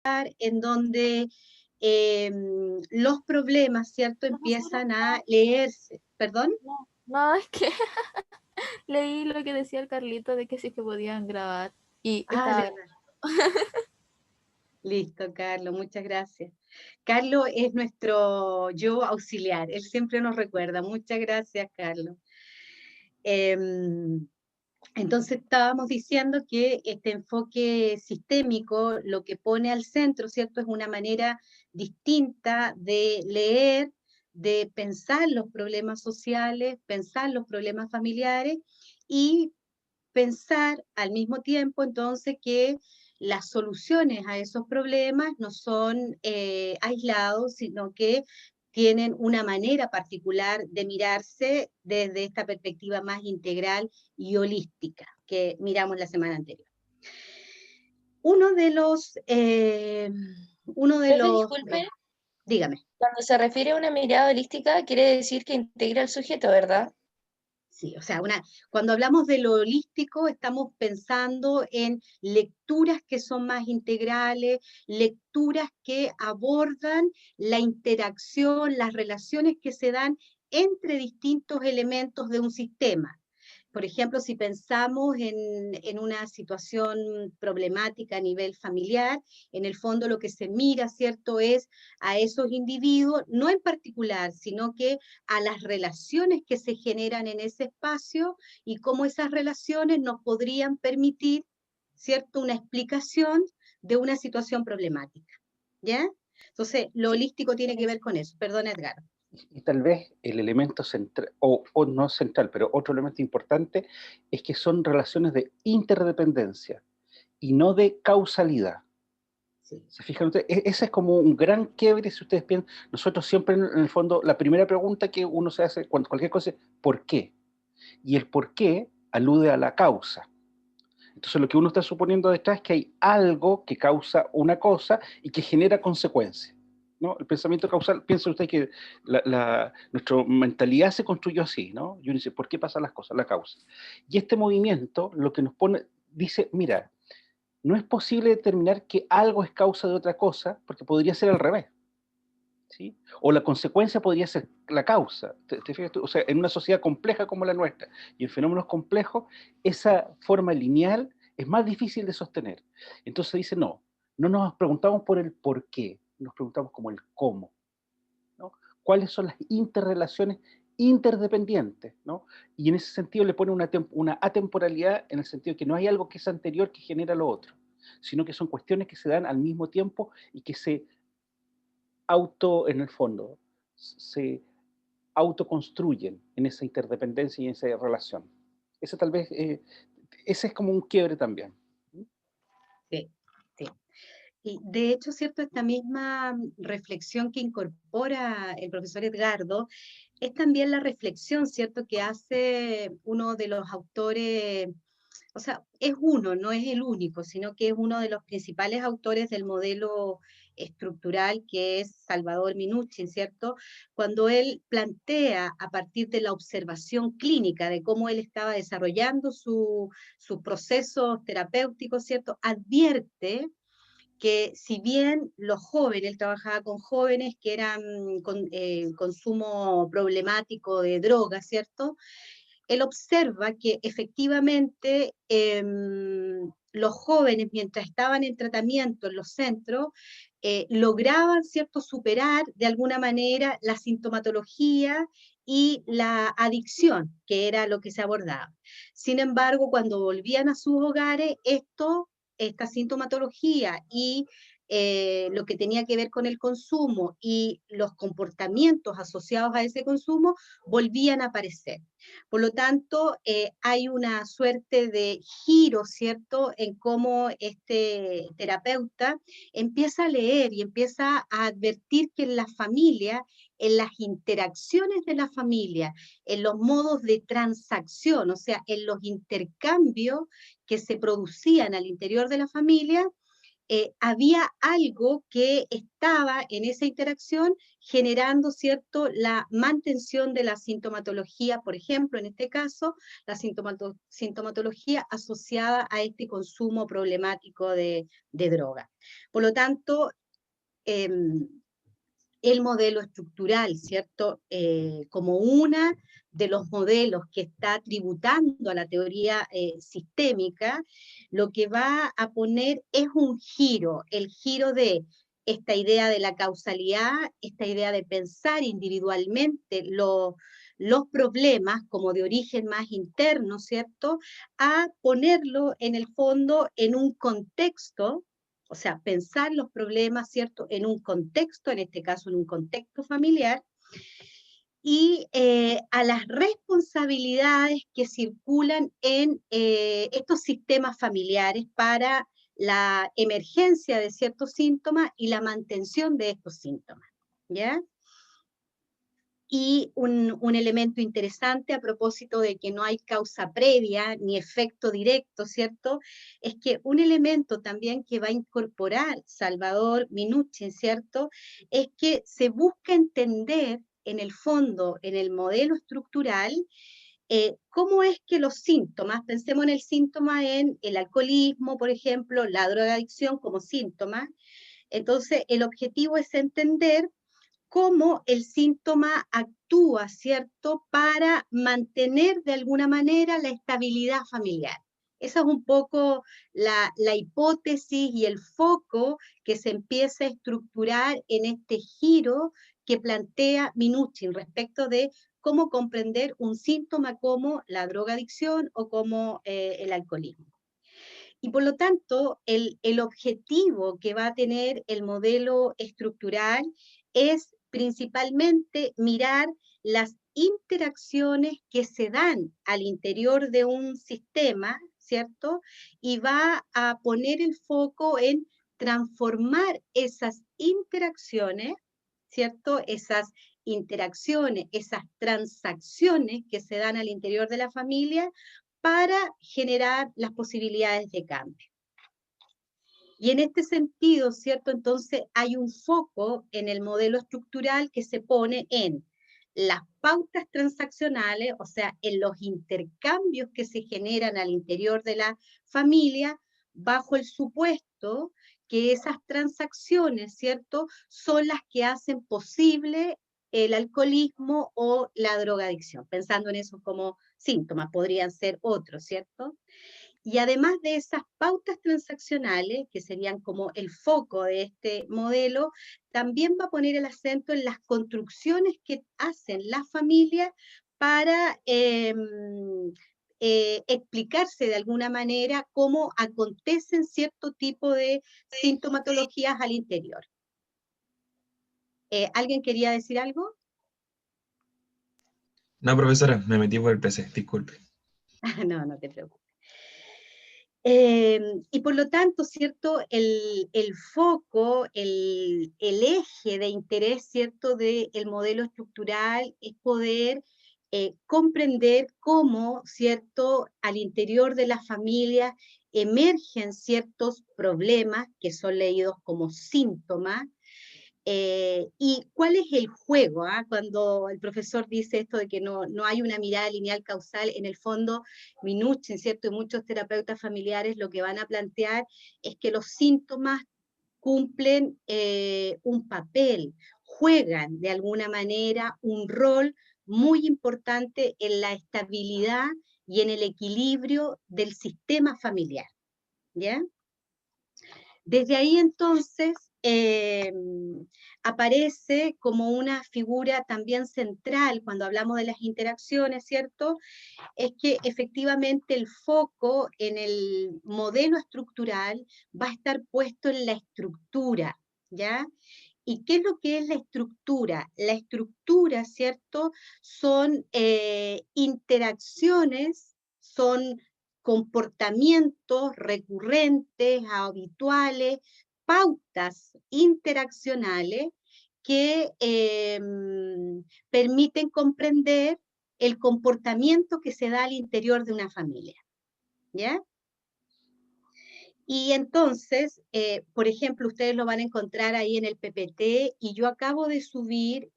en donde los problemas, ¿cierto?, Profesora, empiezan a leerse. ¿Perdón? no, es que leí lo que decía el Carlito de que sí que podían grabar y Ah, de estaba verdad. Listo, Carlos, muchas gracias. Carlos es nuestro yo auxiliar, él siempre nos recuerda. Muchas gracias, Carlos. Em, Entonces estábamos diciendo que este enfoque sistémico lo que pone al centro, ¿cierto? Es una manera distinta de leer, de pensar los problemas sociales, pensar los problemas familiares y pensar al mismo tiempo entonces que las soluciones a esos problemas no son aislados, sino que tienen una manera particular de mirarse desde esta perspectiva más integral y holística que miramos la semana anterior. Uno de los, uno de Profe, los, disculpe, dígame. cuando se refiere a una mirada holística, quiere decir que integra al sujeto, ¿verdad? Sí, o sea, cuando hablamos de lo holístico, estamos pensando en lecturas que son más integrales, lecturas que abordan la interacción, las relaciones que se dan entre distintos elementos de un sistema. Por ejemplo, si pensamos en una situación problemática a nivel familiar, en el fondo lo que se mira, ¿cierto?, es a esos individuos, no en particular, sino que a las relaciones que se generan en ese espacio y cómo esas relaciones nos podrían permitir, ¿cierto?, una explicación de una situación problemática. ¿Ya? Entonces, lo Sí. holístico tiene que ver con eso. Perdón, Edgar. Y tal vez el elemento central, o no central, pero otro elemento importante, es que son relaciones de interdependencia y no de causalidad. Sí. ¿Se fijan ustedes? Ese es como un gran quiebre, si ustedes piensan. Nosotros siempre, en el fondo, la primera pregunta que uno se hace cuando cualquier cosa es ¿por qué? Y el por qué alude a la causa. Entonces lo que uno está suponiendo detrás es que hay algo que causa una cosa y que genera consecuencias, ¿no? El pensamiento causal, piensa usted que nuestra mentalidad se construyó así, ¿no? Y uno dice, ¿por qué pasan las cosas? La causa. Y este movimiento lo que nos pone, dice, mira, no es posible determinar que algo es causa de otra cosa, porque podría ser al revés, ¿sí? O la consecuencia podría ser la causa. ¿Te fijas tú? O sea, en una sociedad compleja como la nuestra y en fenómenos complejos, esa forma lineal es más difícil de sostener. Entonces dice, no, no nos preguntamos por el por qué, nos preguntamos como el cómo, ¿no? ¿Cuáles son las interrelaciones interdependientes, ¿no? Y en ese sentido le pone una atemporalidad en el sentido de que no hay algo que es anterior que genera lo otro, sino que son cuestiones que se dan al mismo tiempo y que se en el fondo, se autoconstruyen en esa interdependencia y en esa relación. Ese tal vez, ese es como un quiebre también. Sí, sí. Y de hecho, ¿cierto? Esta misma reflexión que incorpora el profesor Edgardo es también la reflexión, ¿cierto?, que hace uno de los autores, o sea, es uno, no es el único, sino que es uno de los principales autores del modelo estructural, que es Salvador Minuchin, ¿cierto? Cuando él plantea a partir de la observación clínica de cómo él estaba desarrollando sus procesos terapéuticos, ¿cierto? Advierte que si bien los jóvenes, él trabajaba con jóvenes que eran con consumo problemático de drogas, ¿cierto? Él observa que efectivamente los jóvenes, mientras estaban en tratamiento en los centros, lograban, ¿cierto?, superar de alguna manera la sintomatología y la adicción, que era lo que se abordaba. Sin embargo, cuando volvían a sus hogares, esta sintomatología y lo que tenía que ver con el consumo y los comportamientos asociados a ese consumo volvían a aparecer. Por lo tanto, hay una suerte de giro, ¿cierto?, en cómo este terapeuta empieza a leer y empieza a advertir que en la familia, en las interacciones de la familia, en los modos de transacción, o sea, en los intercambios que se producían al interior de la familia, había algo que estaba en esa interacción generando, ¿cierto?, la mantención de la sintomatología, por ejemplo, en este caso, la sintomatología asociada a este consumo problemático de droga. Por lo tanto, el modelo estructural, ¿cierto?, como una de los modelos que está tributando a la teoría sistémica, lo que va a poner es un giro, el giro de esta idea de la causalidad, esta idea de pensar individualmente los problemas como de origen más interno, ¿cierto?, a ponerlo en el fondo en un contexto. O sea, pensar los problemas, ¿cierto?, en un contexto, en este caso en un contexto familiar, y a las responsabilidades que circulan en estos sistemas familiares para la emergencia de ciertos síntomas y la mantención de estos síntomas, ¿ya? Y un elemento interesante a propósito de que no hay causa previa ni efecto directo, ¿cierto? Es que un elemento también que va a incorporar Salvador Minuchin, ¿cierto?, es que se busca entender en el fondo, en el modelo estructural, cómo es que los síntomas, pensemos en el síntoma en el alcoholismo, por ejemplo, la drogadicción como síntoma. Entonces, el objetivo es entender cómo el síntoma actúa, ¿cierto?, para mantener de alguna manera la estabilidad familiar. Esa es un poco la hipótesis y el foco que se empieza a estructurar en este giro que plantea Minuchin respecto de cómo comprender un síntoma como la drogadicción o como el alcoholismo. Y por lo tanto, el objetivo que va a tener el modelo estructural es principalmente mirar las interacciones que se dan al interior de un sistema, ¿cierto? Y va a poner el foco en transformar esas interacciones, ¿cierto? Esas interacciones, esas transacciones que se dan al interior de la familia para generar las posibilidades de cambio. Y en este sentido, ¿cierto? Entonces hay un foco en el modelo estructural que se pone en las pautas transaccionales, o sea, en los intercambios que se generan al interior de la familia, bajo el supuesto que esas transacciones, ¿cierto?, son las que hacen posible el alcoholismo o la drogadicción, pensando en eso como síntomas, podrían ser otros, ¿cierto? Y además de esas pautas transaccionales, que serían como el foco de este modelo, también va a poner el acento en las construcciones que hacen las familias para explicarse de alguna manera cómo acontecen cierto tipo de sintomatologías al interior. ¿Alguien quería decir algo? No, profesora, me metí por el PC, disculpe. No, no te preocupes. Y por lo tanto, ¿cierto?, el foco, el eje de interés, ¿cierto?, del modelo estructural es poder comprender cómo, ¿cierto?, al interior de la familia emergen ciertos problemas que son leídos como síntomas. ¿Y cuál es el juego? Cuando el profesor dice esto de que no hay una mirada lineal causal, en el fondo Minuchin, ¿cierto?, y muchos terapeutas familiares lo que van a plantear es que los síntomas cumplen un papel, juegan de alguna manera un rol muy importante en la estabilidad y en el equilibrio del sistema familiar, ¿ya? Desde ahí entonces aparece como una figura también central cuando hablamos de las interacciones, ¿cierto? Es que efectivamente el foco en el modelo estructural va a estar puesto en la estructura, ¿ya? ¿Y qué es lo que es la estructura? La estructura, ¿cierto?, son interacciones, son comportamientos recurrentes, habituales, pautas interaccionales que permiten comprender el comportamiento que se da al interior de una familia, ¿ya? Y entonces, por ejemplo, ustedes lo van a encontrar ahí en el PPT, y yo acabo de subir,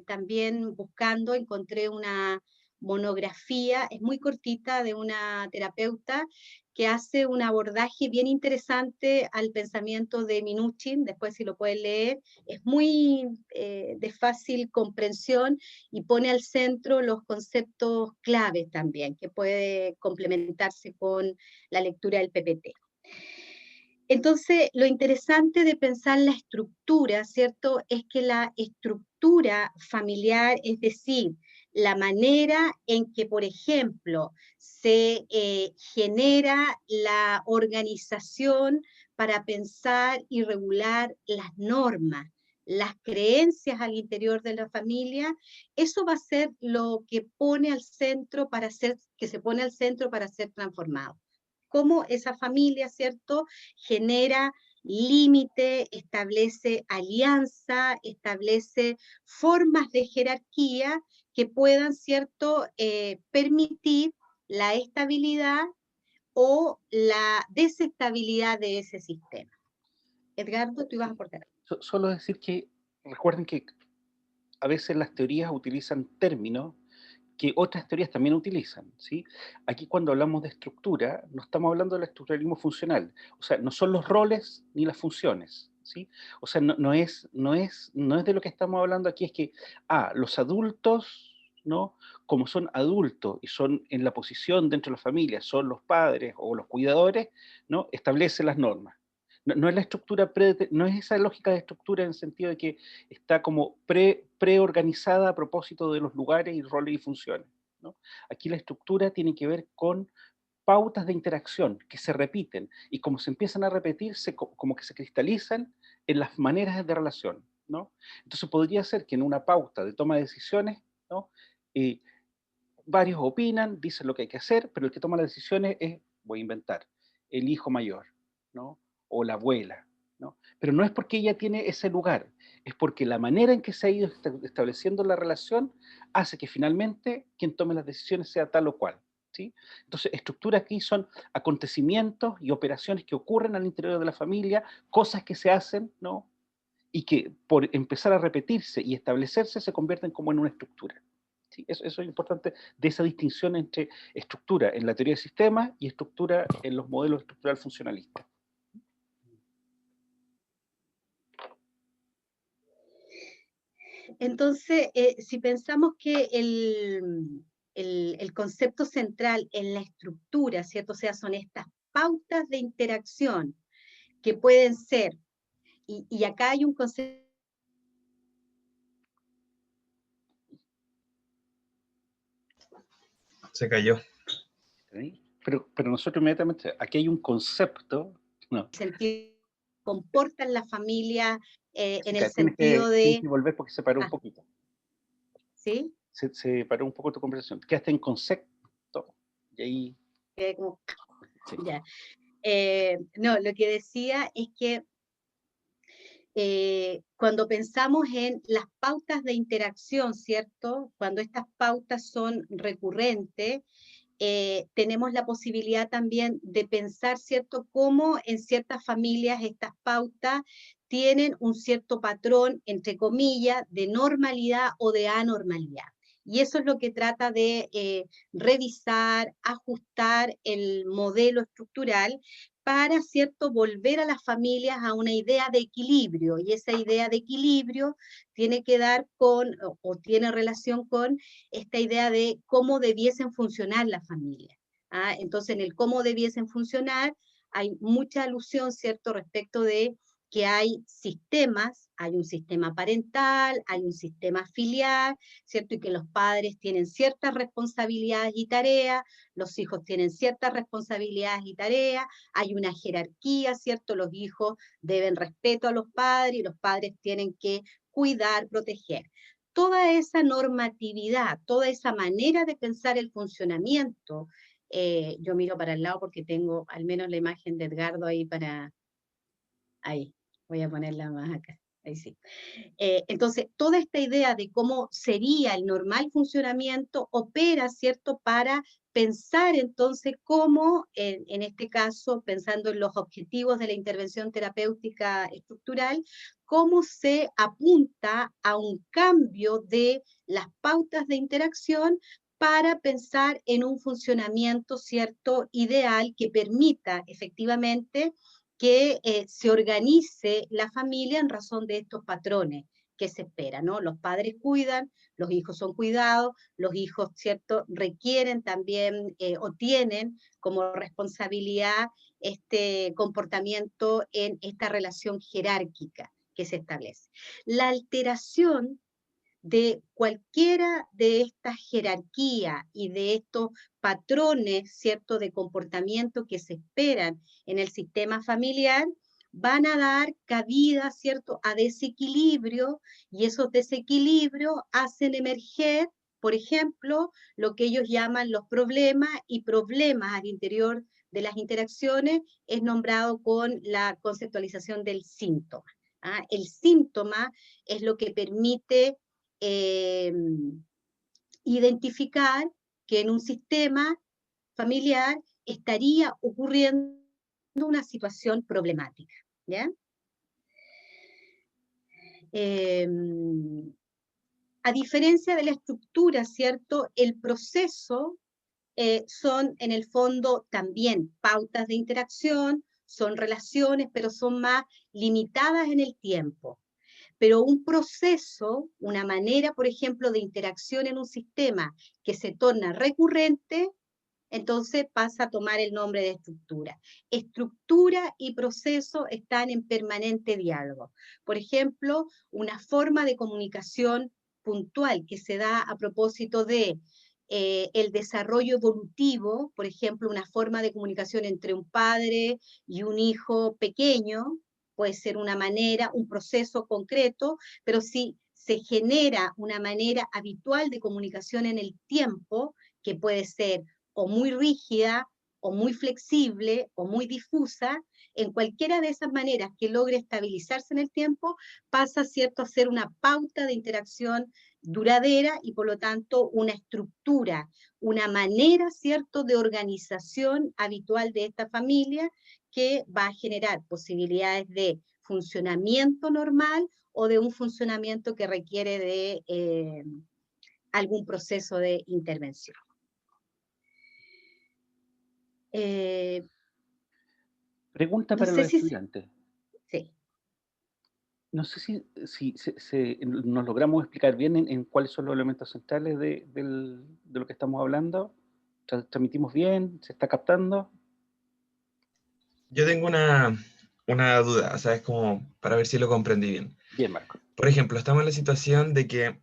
también buscando, encontré una monografía, es muy cortita, de una terapeuta que hace un abordaje bien interesante al pensamiento de Minuchin. Después, si lo pueden leer, es muy de fácil comprensión, y pone al centro los conceptos claves también, que puede complementarse con la lectura del PPT. Entonces, lo interesante de pensar la estructura, ¿cierto?, es que la estructura familiar, es decir, la manera en que, por ejemplo, se genera la organización para pensar y regular las normas, las creencias al interior de la familia, eso va a ser lo que pone al centro para ser, que se pone al centro para ser transformado. Cómo esa familia, ¿cierto?, genera límite, establece alianza, establece formas de jerarquía que puedan, ¿cierto?, permitir la estabilidad o la desestabilidad de ese sistema. Edgardo, tú ibas a aportar. Solo decir que recuerden que a veces las teorías utilizan términos que otras teorías también utilizan, ¿sí? Aquí cuando hablamos de estructura, no estamos hablando del estructuralismo funcional, o sea, no son los roles ni las funciones, ¿sí? O sea, no es de lo que estamos hablando aquí, es que, los adultos, ¿no? Como son adultos y son en la posición dentro de la familia, son los padres o los cuidadores, ¿no? Establecen las normas. No es la estructura, no es esa lógica de estructura en el sentido de que está como preorganizada a propósito de los lugares y roles y funciones, ¿no? Aquí la estructura tiene que ver con pautas de interacción que se repiten, y como se empiezan a repetir, como que se cristalizan en las maneras de relación, ¿no? Entonces podría ser que en una pauta de toma de decisiones, ¿no?, varios opinan, dicen lo que hay que hacer, pero el que toma las decisiones es, voy a inventar, el hijo mayor, ¿no?, o la abuela, ¿no? Pero no es porque ella tiene ese lugar, es porque la manera en que se ha ido estableciendo la relación hace que finalmente quien tome las decisiones sea tal o cual, ¿sí? Entonces, estructura aquí son acontecimientos y operaciones que ocurren al interior de la familia, cosas que se hacen, ¿no?, y que por empezar a repetirse y establecerse se convierten como en una estructura. Sí, eso es importante, de esa distinción entre estructura en la teoría de sistemas y estructura en los modelos estructural funcionalistas. Entonces, si pensamos que el concepto central en la estructura, ¿cierto?, o sea, son estas pautas de interacción que pueden ser, y acá hay un concepto. Se cayó. ¿Sí? Pero nosotros inmediatamente, aquí hay un concepto, no, Sentido, comportan la familia en el tienes sentido tienes de, que volver porque se paró un poquito. ¿sí? Se paró un poco tu conversación. Quedaste en concepto, y ahí, Como, sí. ya. No, lo que decía es que cuando pensamos en las pautas de interacción, ¿cierto?, cuando estas pautas son recurrentes, tenemos la posibilidad también de pensar, ¿cierto?, cómo en ciertas familias estas pautas tienen un cierto patrón, entre comillas, de normalidad o de anormalidad. Y eso es lo que trata de revisar, ajustar el modelo estructural para, ¿cierto?, volver a las familias a una idea de equilibrio. Y esa idea de equilibrio tiene que dar con, o tiene relación con esta idea de cómo debiesen funcionar las familias. Entonces, en el cómo debiesen funcionar hay mucha alusión, ¿cierto?, respecto de que hay sistemas, hay un sistema parental, hay un sistema filial, ¿cierto?, y que los padres tienen ciertas responsabilidades y tareas, los hijos tienen ciertas responsabilidades y tareas, hay una jerarquía, ¿cierto?, los hijos deben respeto a los padres y los padres tienen que cuidar, proteger. Toda esa normatividad, toda esa manera de pensar el funcionamiento, yo miro para el lado porque tengo al menos la imagen de Edgardo ahí ahí, voy a ponerla más acá. Ahí sí. Entonces, toda esta idea de cómo sería el normal funcionamiento opera, ¿cierto?, para pensar entonces cómo, en este caso, pensando en los objetivos de la intervención terapéutica estructural, cómo se apunta a un cambio de las pautas de interacción para pensar en un funcionamiento, ¿cierto?, ideal que permita efectivamente que se organice la familia en razón de estos patrones que se esperan, ¿no? Los padres cuidan, los hijos son cuidados, los hijos, ¿cierto?, requieren también o tienen como responsabilidad este comportamiento en esta relación jerárquica que se establece. La alteración de cualquiera de estas jerarquías y de estos patrones, ¿cierto?, de comportamiento que se esperan en el sistema familiar, van a dar cabida, ¿cierto?, a desequilibrio, y esos desequilibrios hacen emerger, por ejemplo, lo que ellos llaman los problemas, y problemas al interior de las interacciones es nombrado con la conceptualización del síntoma. ¿Ah? El síntoma es lo que permite identificar que en un sistema familiar estaría ocurriendo una situación problemática, ¿ya? A diferencia de la estructura, ¿cierto?, el proceso son en el fondo también pautas de interacción, son relaciones, pero son más limitadas en el tiempo. Pero un proceso, una manera, por ejemplo, de interacción en un sistema que se torna recurrente, entonces pasa a tomar el nombre de estructura. Estructura y proceso están en permanente diálogo. Por ejemplo, una forma de comunicación puntual que se da a propósito de el desarrollo evolutivo, por ejemplo, una forma de comunicación entre un padre y un hijo pequeño, puede ser una manera, un proceso concreto, pero si se genera una manera habitual de comunicación en el tiempo, que puede ser o muy rígida, o muy flexible, o muy difusa, en cualquiera de esas maneras que logre estabilizarse en el tiempo, pasa, ¿cierto?, a ser una pauta de interacción duradera y por lo tanto una estructura, una manera, ¿cierto?, de organización habitual de esta familia que va a generar posibilidades de funcionamiento normal o de un funcionamiento que requiere de algún proceso de intervención. Pregunta No para sé los si... estudiantes. Sí. No sé si nos logramos explicar bien en cuáles son los elementos centrales de lo que estamos hablando. ¿Transmitimos bien? ¿Se está captando? Yo tengo una duda, ¿sabes? Como para ver si lo comprendí bien. Bien, Marco. Por ejemplo, estamos en la situación de que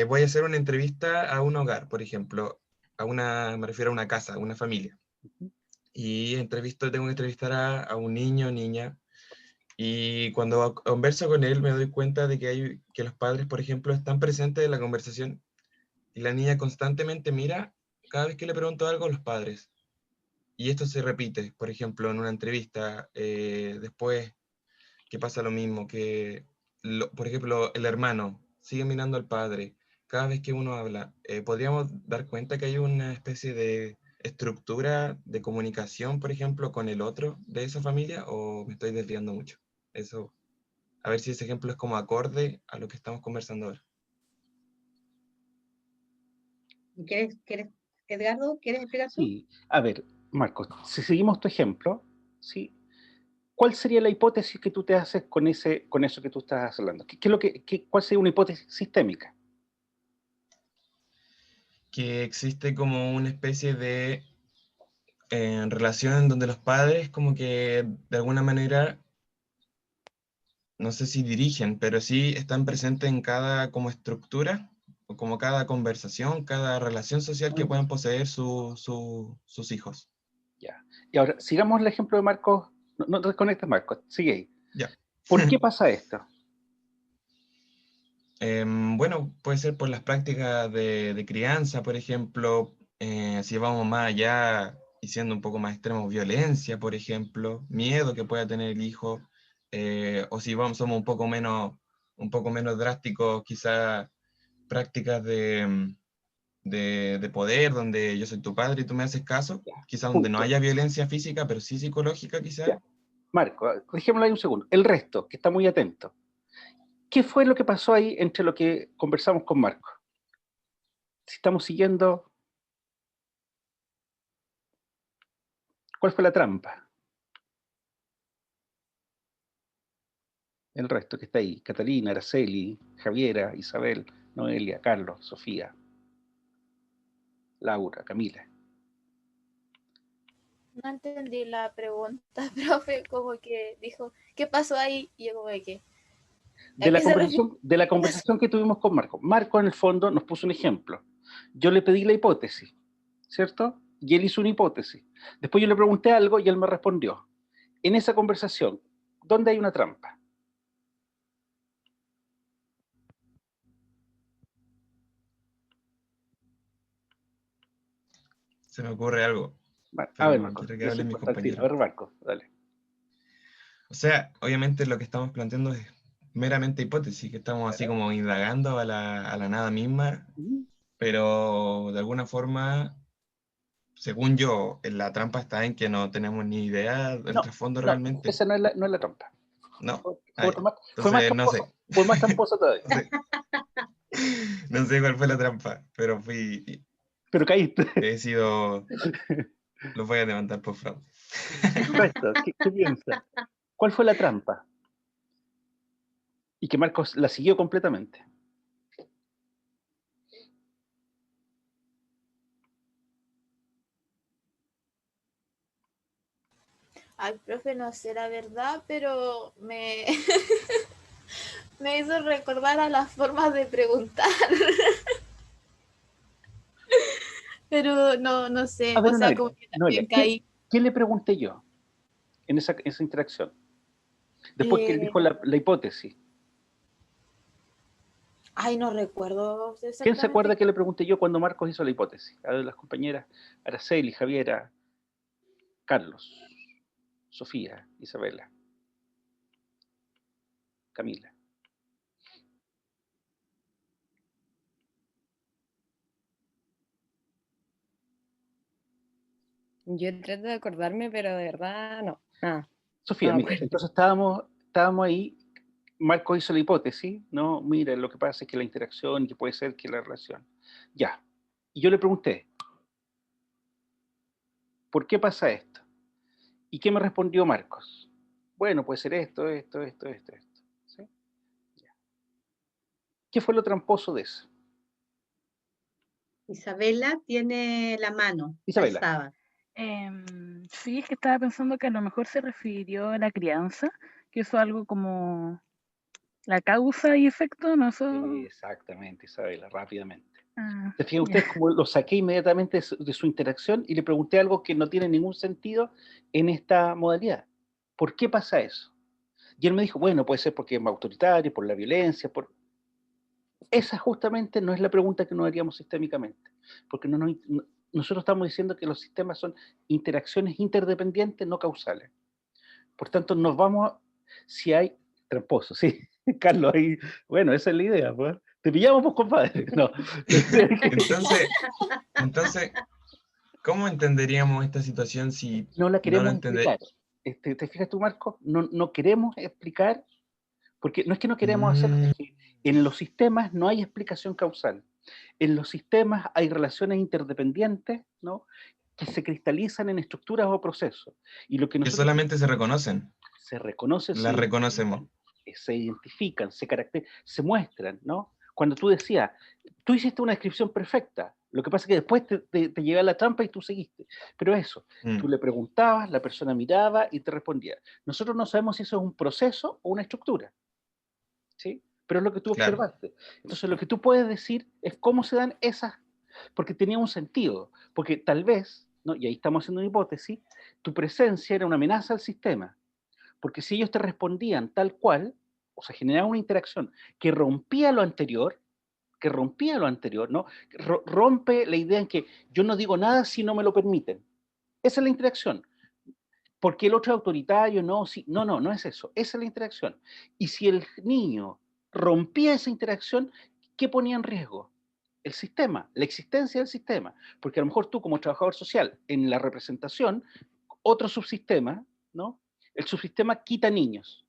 voy a hacer una entrevista a un hogar, por ejemplo, me refiero a una casa, a una familia. Y tengo que entrevistar a un niño o niña. Y cuando converso con él me doy cuenta de que los padres, por ejemplo, están presentes en la conversación y la niña constantemente mira cada vez que le pregunto algo a los padres. Y esto se repite, por ejemplo, en una entrevista, después que pasa lo mismo, por ejemplo, el hermano sigue mirando al padre. Cada vez que uno habla, ¿podríamos dar cuenta que hay una especie de estructura de comunicación, por ejemplo, con el otro de esa familia, o me estoy desviando mucho? Eso, a ver si ese ejemplo es como acorde a lo que estamos conversando ahora. Edgardo, ¿quieres explicar tú? Sí, a ver, Marcos, si seguimos tu ejemplo, ¿sí? ¿Cuál sería la hipótesis que tú te haces con eso que tú estás hablando? ¿Cuál sería una hipótesis sistémica? Que existe como una especie de relación en donde los padres como que de alguna manera, no sé si dirigen, pero sí están presentes en cada como estructura, o como cada conversación, cada relación social que puedan poseer sus hijos. Ya. Y ahora, sigamos el ejemplo de Marcos. No te desconectes, Marcos, sigue ahí. Ya. ¿Por qué pasa esto? Bueno, puede ser por las prácticas de crianza, por ejemplo, si vamos más allá y siendo un poco más extremos, violencia, por ejemplo, miedo que pueda tener el hijo, o si somos un poco menos un poco menos drásticos, quizás prácticas de poder, donde yo soy tu padre y tú me haces caso, quizás donde no Punto. haya violencia física, pero sí psicológica, quizás. Ya. Marco, dejémoslo ahí un segundo. El resto, que está muy atento. ¿Qué fue lo que pasó ahí entre lo que conversamos con Marco? Si estamos siguiendo, ¿cuál fue la trampa? El resto que está ahí, Catalina, Araceli, Javiera, Isabel, Noelia, Carlos, Sofía, Laura, Camila. No entendí la pregunta, profe, como que dijo, ¿qué pasó ahí? Y yo como de que... De la conversación que tuvimos con Marco. Marco, en el fondo, nos puso un ejemplo. Yo le pedí la hipótesis, ¿cierto? Y él hizo una hipótesis. Después yo le pregunté algo y él me respondió. En esa conversación, ¿dónde hay una trampa? Se me ocurre algo, A ver, pero Marco, quiero que hablen mis a compañeros. ver, Marco, dale. O sea, obviamente lo que estamos planteando es meramente hipótesis, que estamos así como indagando a la nada misma, pero de alguna forma, según yo, la trampa está en que no tenemos ni idea del trasfondo realmente. Esa no es la trampa. No. Fue más Entonces, no sé. Fue más tramposo todavía. No sé cuál fue la trampa, pero Pero caíste. he sido... Los voy a levantar por fraude. El resto, ¿qué piensas? ¿Cuál fue la trampa? Y que Marcos la siguió completamente. Ay, profe, no sé la verdad, pero me, me hizo recordar a las formas de preguntar. Pero no sé, A ver, o sea, Noelia, como que también Noelia, caí. ¿qué le pregunté yo en esa interacción? Después que él dijo la hipótesis. Ay, no recuerdo ¿Quién se exactamente. acuerda que le pregunté yo cuando Marcos hizo la hipótesis? A ver, las compañeras Araceli, Javiera, Carlos, Sofía, Isabela, Camila. Yo trato de acordarme, pero de verdad no. Nada. Sofía, No me mira, acuerdo. entonces estábamos ahí, Marcos hizo la hipótesis, ¿no? Mira, lo que pasa es que la interacción, que puede ser que la relación. Ya. Y yo le pregunté, ¿por qué pasa esto? ¿Y qué me respondió Marcos? Bueno, puede ser esto. ¿Sí? Ya. ¿Qué fue lo tramposo de eso? Isabela tiene la mano Isabela. alzada. Sí, es que estaba pensando que a lo mejor se refirió a la crianza, que eso es algo como la causa y efecto, ¿no? Exactamente, Isabela, rápidamente. Ah, ¿Se fijan ustedes cómo lo saqué inmediatamente de su interacción y le pregunté algo que no tiene ningún sentido en esta modalidad? ¿Por qué pasa eso? Y él me dijo, bueno, puede ser porque es más autoritario, por la violencia, por... Esa justamente no es la pregunta que nos haríamos sistémicamente, porque nosotros estamos diciendo que los sistemas son interacciones interdependientes, no causales. Por tanto, nos vamos a... Si hay... Tramposo, sí. Carlos, ahí... Bueno, esa es la idea, pues. Te pillamos, pues, compadre. No. Entonces, ¿cómo entenderíamos esta situación si no la queremos no lo explicar? ¿Te fijas tú, Marco? No queremos explicar, porque no es que no queremos hacerlo, es que en los sistemas no hay explicación causal. En los sistemas hay relaciones interdependientes, ¿no?, que se cristalizan en estructuras o procesos. Y lo que que solamente se reconocen. Se reconocen, las reconocemos. Se identifican, se muestran, ¿no? Cuando tú decías, tú hiciste una descripción perfecta, lo que pasa es que después te llega la trampa y tú seguiste. Pero eso, tú le preguntabas, la persona miraba y te respondía. Nosotros no sabemos si eso es un proceso o una estructura, ¿sí? Pero es lo que tú observaste. Entonces, lo que tú puedes decir es cómo se dan esas, porque tenía un sentido, porque tal vez, ¿no?, y ahí estamos haciendo una hipótesis, tu presencia era una amenaza al sistema, porque si ellos te respondían tal cual, o sea, generaba una interacción que rompía lo anterior, ¿no? Rompe la idea en que yo no digo nada si no me lo permiten. Esa es la interacción. Porque el otro es autoritario, no es eso. Esa es la interacción. Y si el niño rompía esa interacción, ¿qué ponía en riesgo? El sistema, la existencia del sistema. Porque a lo mejor tú como trabajador social, en la representación, otro subsistema, ¿no? El subsistema quita niños,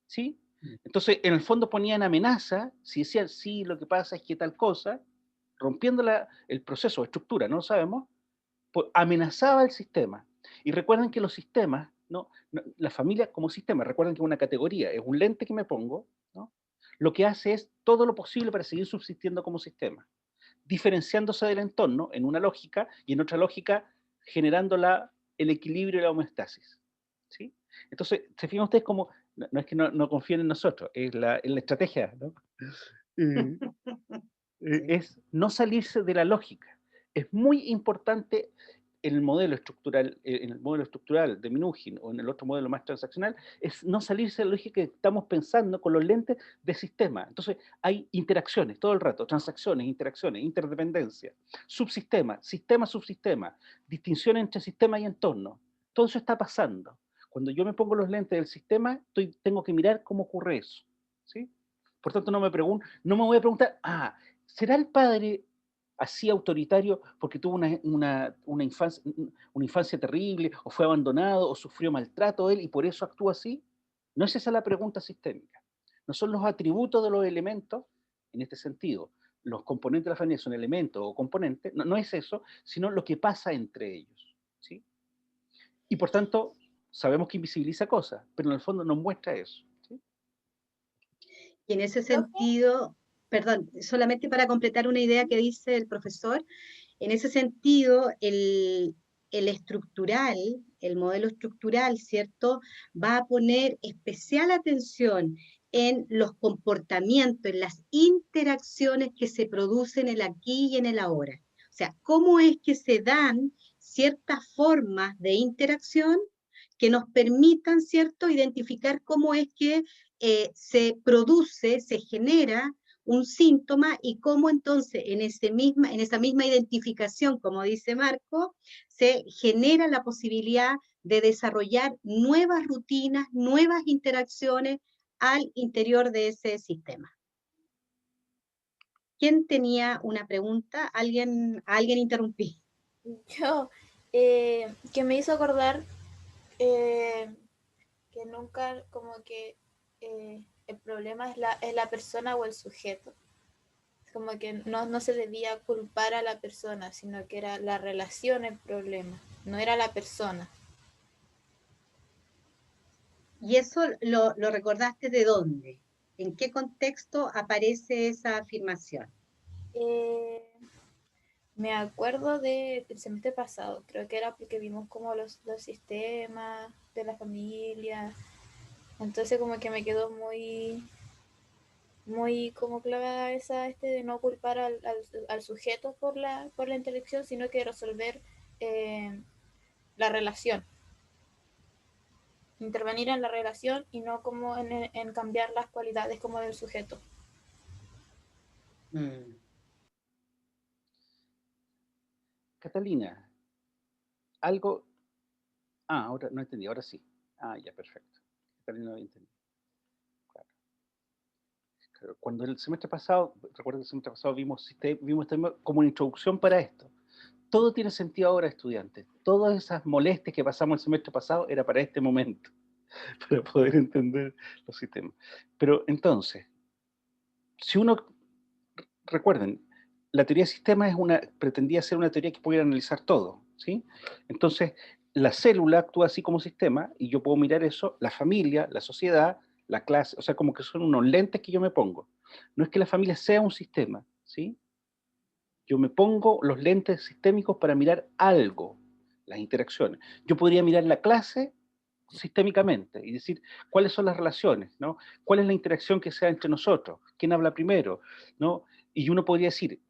¿sí? Entonces, en el fondo ponían amenaza, si decían, sí, lo que pasa es que tal cosa, rompiendo el proceso de estructura, no lo sabemos, amenazaba el sistema. Y recuerden que los sistemas, ¿no? La familia como sistema, recuerden que es una categoría, es un lente que me pongo, ¿no? Lo que hace es todo lo posible para seguir subsistiendo como sistema, diferenciándose del entorno en una lógica y en otra lógica generando el equilibrio y la homeostasis, ¿sí? Entonces, se fijan ustedes como, no es que no confíen en nosotros, es la estrategia, ¿no? Es no salirse de la lógica. Es muy importante en el modelo estructural de Minuchin o en el otro modelo más transaccional, es no salirse de la lógica que estamos pensando con los lentes de sistema. Entonces hay interacciones todo el rato, transacciones, interacciones, interdependencia, subsistema, sistema, subsistema, distinción entre sistema y entorno. Todo eso está pasando. Cuando yo me pongo los lentes del sistema, tengo que mirar cómo ocurre eso, ¿sí? Por tanto, no me voy a preguntar, ¿será el padre así autoritario porque tuvo una infancia terrible, o fue abandonado, o sufrió maltrato él, y por eso actúa así? No es esa la pregunta sistémica. No son los atributos de los elementos, en este sentido, los componentes de la familia son elementos o componentes, no es eso, sino lo que pasa entre ellos, ¿sí? Y por tanto, sabemos que invisibiliza cosas, pero en el fondo nos muestra eso, ¿sí? Y en ese sentido, perdón, solamente para completar una idea que dice el profesor, en ese sentido, el estructural, el modelo estructural, ¿cierto?, va a poner especial atención en los comportamientos, en las interacciones que se producen en el aquí y en el ahora. O sea, cómo es que se dan ciertas formas de interacción que nos permitan, ¿cierto?, identificar cómo es que se produce, se genera un síntoma y cómo entonces en esa misma identificación, como dice Marco, se genera la posibilidad de desarrollar nuevas rutinas, nuevas interacciones al interior de ese sistema. ¿Quién tenía una pregunta? ¿A alguien interrumpí? Yo, que me hizo acordar que nunca como que el problema es la persona o el sujeto. Como que no se debía culpar a la persona, sino que era la relación el problema, no era la persona. ¿Y eso lo recordaste de dónde? ¿En qué contexto aparece esa afirmación? Me acuerdo del semestre pasado, creo que era porque vimos como los sistemas de la familia, entonces como que me quedó muy como clavada esa de no culpar al sujeto por la interacción, sino que resolver la relación, intervenir en la relación y no como en cambiar las cualidades como del sujeto. Catalina, algo... ahora no entendí, ahora sí. Ya, perfecto. Catalina no había entendido. Claro. Cuando el semestre pasado, recuerdo que el semestre pasado vimos como una introducción para esto. Todo tiene sentido ahora, estudiantes. Todas esas molestias que pasamos el semestre pasado era para este momento, para poder entender los sistemas. Pero entonces, si uno, recuerden, la teoría de sistemas pretendía ser una teoría que pudiera analizar todo, ¿sí? Entonces, la célula actúa así como sistema, y yo puedo mirar eso, la familia, la sociedad, la clase, o sea, como que son unos lentes que yo me pongo. No es que la familia sea un sistema, ¿sí? Yo me pongo los lentes sistémicos para mirar algo, las interacciones. Yo podría mirar la clase sistémicamente y decir cuáles son las relaciones, ¿no? ¿Cuál es la interacción que se da entre nosotros? ¿Quién habla primero? ¿No? Y uno podría decir,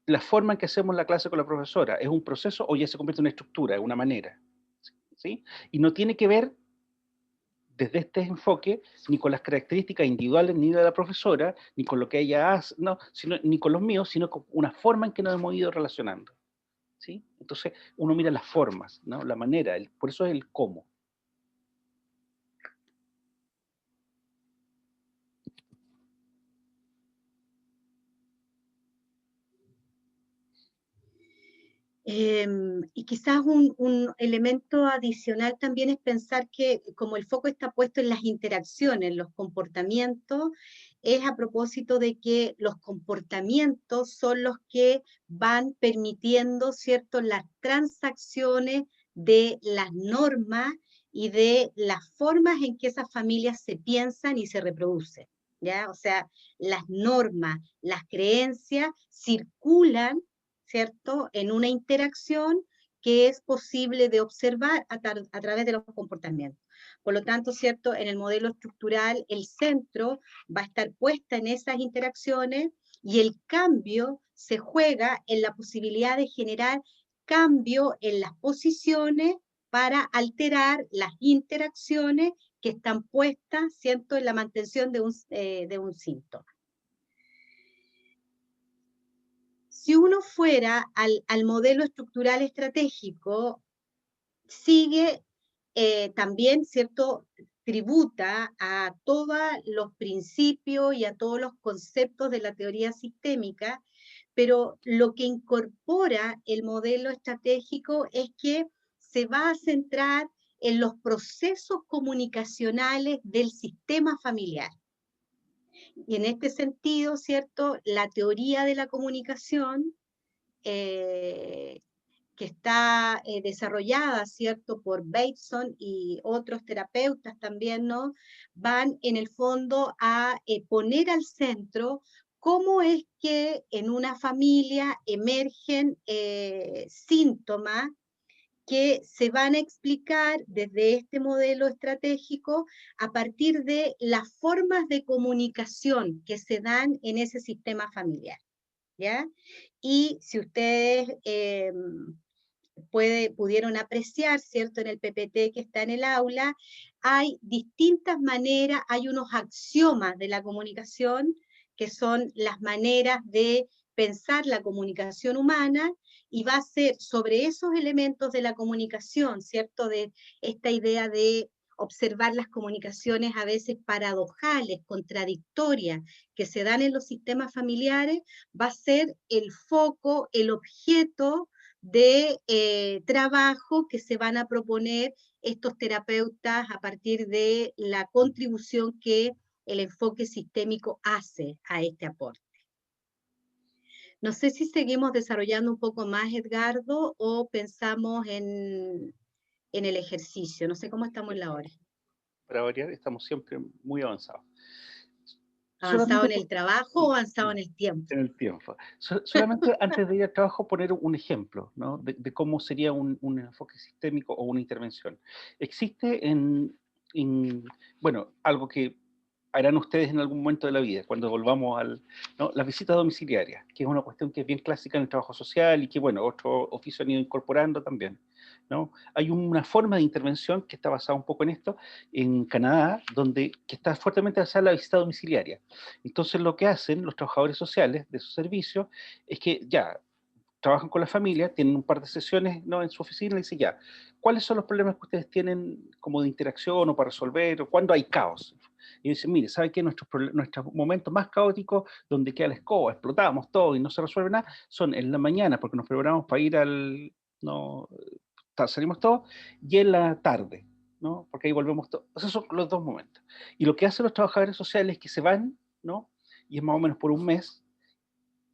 la forma en que hacemos la clase con la profesora, ¿es un proceso o ya se convierte en una estructura, en una manera? ¿Sí? Y no tiene que ver desde este enfoque ni con las características individuales ni de la profesora, ni con lo que ella hace, no, ni con los míos, sino con una forma en que nos hemos ido relacionando, ¿sí? Entonces uno mira las formas, ¿no? La manera, por eso es el cómo. Y quizás un elemento adicional también es pensar que como el foco está puesto en las interacciones, los comportamientos, es a propósito de que los comportamientos son los que van permitiendo, ¿cierto?, las transacciones de las normas y de las formas en que esas familias se piensan y se reproducen, ¿ya? O sea, las normas, las creencias circulan, ¿cierto?, en una interacción que es posible de observar a través de los comportamientos. Por lo tanto, ¿cierto?, en el modelo estructural, el centro va a estar puesta en esas interacciones y el cambio se juega en la posibilidad de generar cambio en las posiciones para alterar las interacciones que están puestas, ¿cierto?, en la mantención de un síntoma. Si uno fuera al modelo estructural estratégico, sigue también, ¿cierto?, tributa a todos los principios y a todos los conceptos de la teoría sistémica, pero lo que incorpora el modelo estratégico es que se va a centrar en los procesos comunicacionales del sistema familiar. Y en este sentido, ¿cierto?, la teoría de la comunicación que está desarrollada, ¿cierto?, por Bateson y otros terapeutas también, ¿no?, van en el fondo a poner al centro cómo es que en una familia emergen síntomas que se van a explicar desde este modelo estratégico a partir de las formas de comunicación que se dan en ese sistema familiar, ¿ya? Y si ustedes pudieron apreciar, ¿cierto?, en el PPT que está en el aula, hay distintas maneras, hay unos axiomas de la comunicación, que son las maneras de pensar la comunicación humana, y va a ser sobre esos elementos de la comunicación, ¿cierto?, de esta idea de observar las comunicaciones a veces paradojales, contradictorias, que se dan en los sistemas familiares, va a ser el foco, el objeto de trabajo que se van a proponer estos terapeutas a partir de la contribución que el enfoque sistémico hace a este aporte. No sé si seguimos desarrollando un poco más, Edgardo, o pensamos en el ejercicio. No sé cómo estamos en la hora. Para variar, estamos siempre muy avanzados. ¿Avanzado en Solamente el trabajo o avanzado en el tiempo? en el tiempo. Solamente antes de ir al trabajo, poner un ejemplo, ¿no?, de cómo sería un enfoque sistémico o una intervención. Existe bueno, algo que harán ustedes en algún momento de la vida, cuando volvamos ¿no?, las visitas domiciliarias, que es una cuestión que es bien clásica en el trabajo social y que, bueno, otros oficios han ido incorporando también, ¿no? Hay una forma de intervención que está basada un poco en esto, en Canadá, que está fuertemente basada en la visita domiciliaria. Entonces, lo que hacen los trabajadores sociales de esos servicios es que ya trabajan con la familia, tienen un par de sesiones, ¿no?, en su oficina, y dicen ya, ¿cuáles son los problemas que ustedes tienen como de interacción o para resolver, o cuando hay caos? Y dicen, mire, ¿sabe qué? Nuestros momentos más caóticos, donde queda la escoba, explotamos todo y no se resuelve nada, son en la mañana, porque nos preparamos para ir no, salimos todos, y en la tarde, ¿no?, porque ahí volvemos todos. Esos son los dos momentos. Y lo que hacen los trabajadores sociales es que se van, ¿no?, y es más o menos por un mes,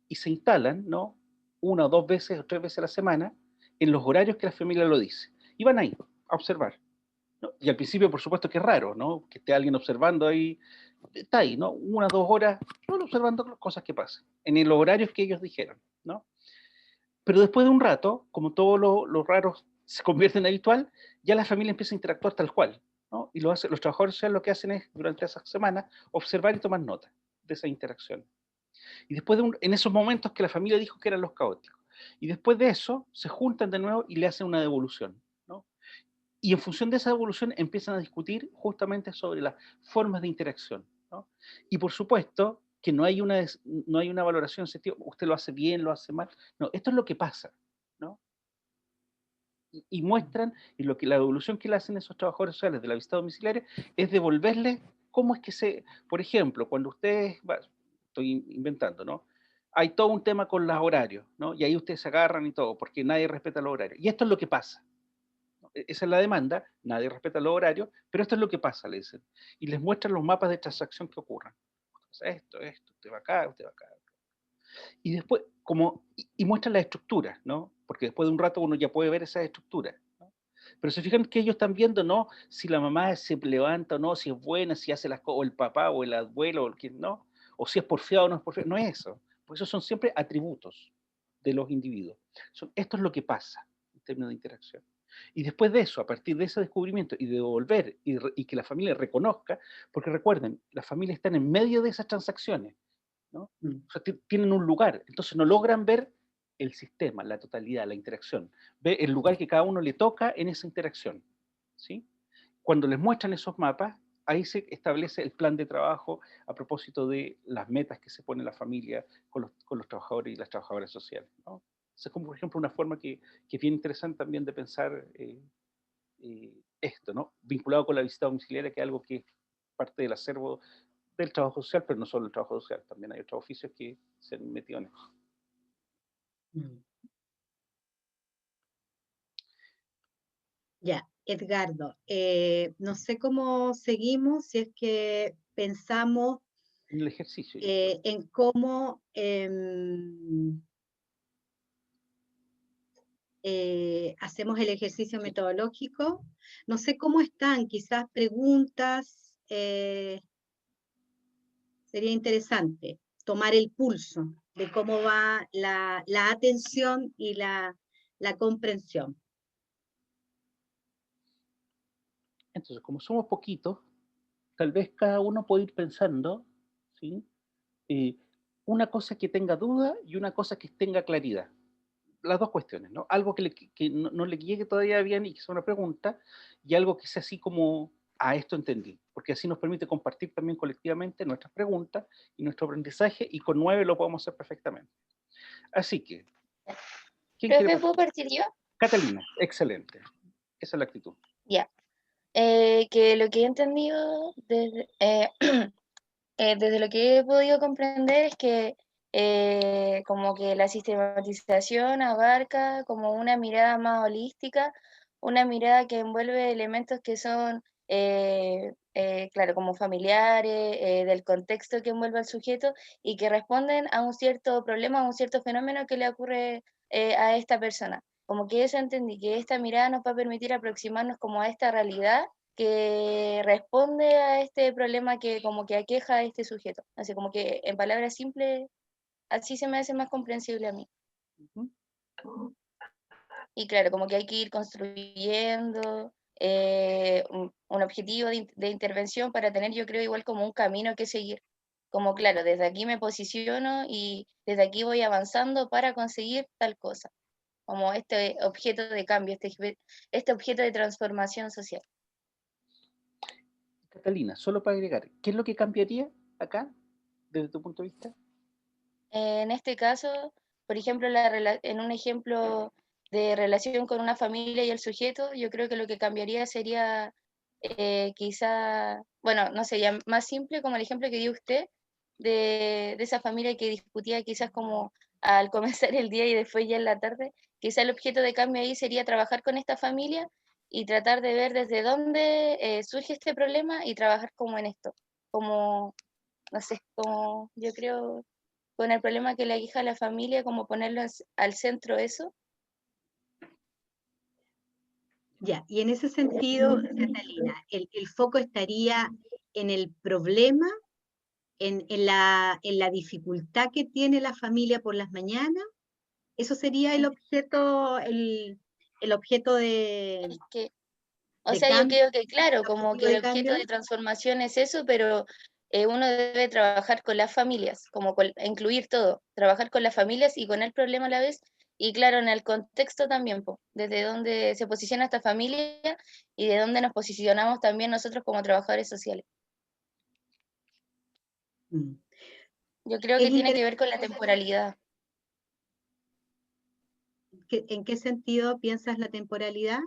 y se instalan, ¿no?, una o dos veces o tres veces a la semana, en los horarios que la familia lo dice. Y van ahí a observar, ¿no? Y al principio, por supuesto, que es raro, ¿no?, que esté alguien observando ahí, está ahí, ¿no?, una o dos horas, solo observando las cosas que pasan, en los horarios que ellos dijeron, ¿no? Pero después de un rato, como todos los raros se convierten en habitual, ya la familia empieza a interactuar tal cual, ¿no? Y los trabajadores sociales lo que hacen es, durante esa semana, observar y tomar nota de esa interacción. Y después en esos momentos que la familia dijo que eran los caóticos. Y después de eso, se juntan de nuevo y le hacen una devolución, ¿no? Y en función de esa devolución empiezan a discutir justamente sobre las formas de interacción, ¿no? Y por supuesto que no hay una valoración en sentido, usted lo hace bien, lo hace mal. No, esto es lo que pasa, ¿no? Y muestran, y la devolución que le hacen esos trabajadores sociales de la visita domiciliaria es devolverle cómo es que por ejemplo, cuando ustedes, estoy inventando, ¿no?, hay todo un tema con los horarios, ¿no? Y ahí ustedes se agarran y todo, porque nadie respeta los horarios. Y esto es lo que pasa. Esa es la demanda, nadie respeta los horarios, pero esto es lo que pasa, le dicen. Y les muestran los mapas de transacción que ocurran. Esto, usted va acá, usted va acá. Y después, y muestran las estructuras, ¿no? Porque después de un rato uno ya puede ver esas estructuras, ¿no? Pero se fijan que ellos están viendo, ¿no? Si la mamá se levanta o no, si es buena, si hace las cosas, o el papá, o el abuelo, o el quien no, o si es porfiado o no es porfiado, no es eso. Porque esos son siempre atributos de los individuos. Esto es lo que pasa en términos de interacción. Y después de eso, a partir de ese descubrimiento y de devolver y que la familia reconozca, porque recuerden, las familias están en medio de esas transacciones, ¿no? O sea, tienen un lugar, entonces no logran ver el sistema, la totalidad, la interacción, ve el lugar que cada uno le toca en esa interacción, ¿sí? Cuando les muestran esos mapas, ahí se establece el plan de trabajo a propósito de las metas que se pone la familia con los trabajadores y las trabajadoras sociales, ¿no? Esa es como, por ejemplo, una forma que es bien interesante también de pensar esto, ¿no? Vinculado con la visita domiciliaria, que es algo que es parte del acervo del trabajo social, pero no solo el trabajo social, también hay otros oficios que se han metido en eso. Ya, Edgardo, no sé cómo seguimos, si es que pensamos En el ejercicio. en cómo hacemos el ejercicio metodológico. No sé cómo están, quizás preguntas, sería interesante tomar el pulso de cómo va la atención y la comprensión. Entonces, como somos poquitos, tal vez cada uno puede ir pensando, ¿sí? Una cosa que tenga duda y una cosa que tenga claridad. Las dos cuestiones, ¿no? Algo que no le llegue todavía bien y que sea una pregunta, y algo que sea así como, esto entendí, porque así nos permite compartir también colectivamente nuestras preguntas y nuestro aprendizaje, y con 9 lo podemos hacer perfectamente. Así que, ¿quién quiere Profe, ¿puedo partir? partir yo? Catalina, excelente. Esa es la actitud. Ya. Que lo que he entendido desde lo que he podido comprender es que como que la sistematización abarca como una mirada más holística, una mirada que envuelve elementos que son, claro, como familiares, del contexto que envuelve al sujeto y que responden a un cierto problema, a un cierto fenómeno que le ocurre a esta persona. Como que eso entendí, que esta mirada nos va a permitir aproximarnos como a esta realidad que responde a este problema que como que aqueja a este sujeto. Así como que en palabras simples, así se me hace más comprensible a mí. Y claro, como que hay que ir construyendo un objetivo de intervención para tener, yo creo, igual como un camino que seguir. Como claro, desde aquí me posiciono y desde aquí voy avanzando para conseguir tal cosa. Como este objeto de cambio, este objeto de transformación social. Catalina, solo para agregar, ¿qué es lo que cambiaría acá, desde tu punto de vista? En este caso, por ejemplo, en un ejemplo de relación con una familia y el sujeto, yo creo que lo que cambiaría sería quizá, bueno, no sé, ya más simple como el ejemplo que dio usted de esa familia que discutía quizás como al comenzar el día y después ya en la tarde, quizá el objeto de cambio ahí sería trabajar con esta familia y tratar de ver desde dónde surge este problema y trabajar como en esto, como, no sé, como yo creo con el problema que le aqueja a la familia, como ponerlo al centro eso. Ya, y en ese sentido, Catalina, el foco estaría en el problema, en la dificultad que tiene la familia por las mañanas. Eso sería el objeto, el objeto Es que, o de sea, yo cambio, creo que claro, el como objetivo que el de objeto cambio. de transformación es eso, pero uno debe trabajar con las familias, como incluir todo, trabajar con las familias y con el problema a la vez, y claro, en el contexto también, po, desde dónde se posiciona esta familia y de dónde nos posicionamos también nosotros como trabajadores sociales. Yo creo Es que tiene que ver interesante. con la temporalidad. ¿En qué sentido piensas la temporalidad?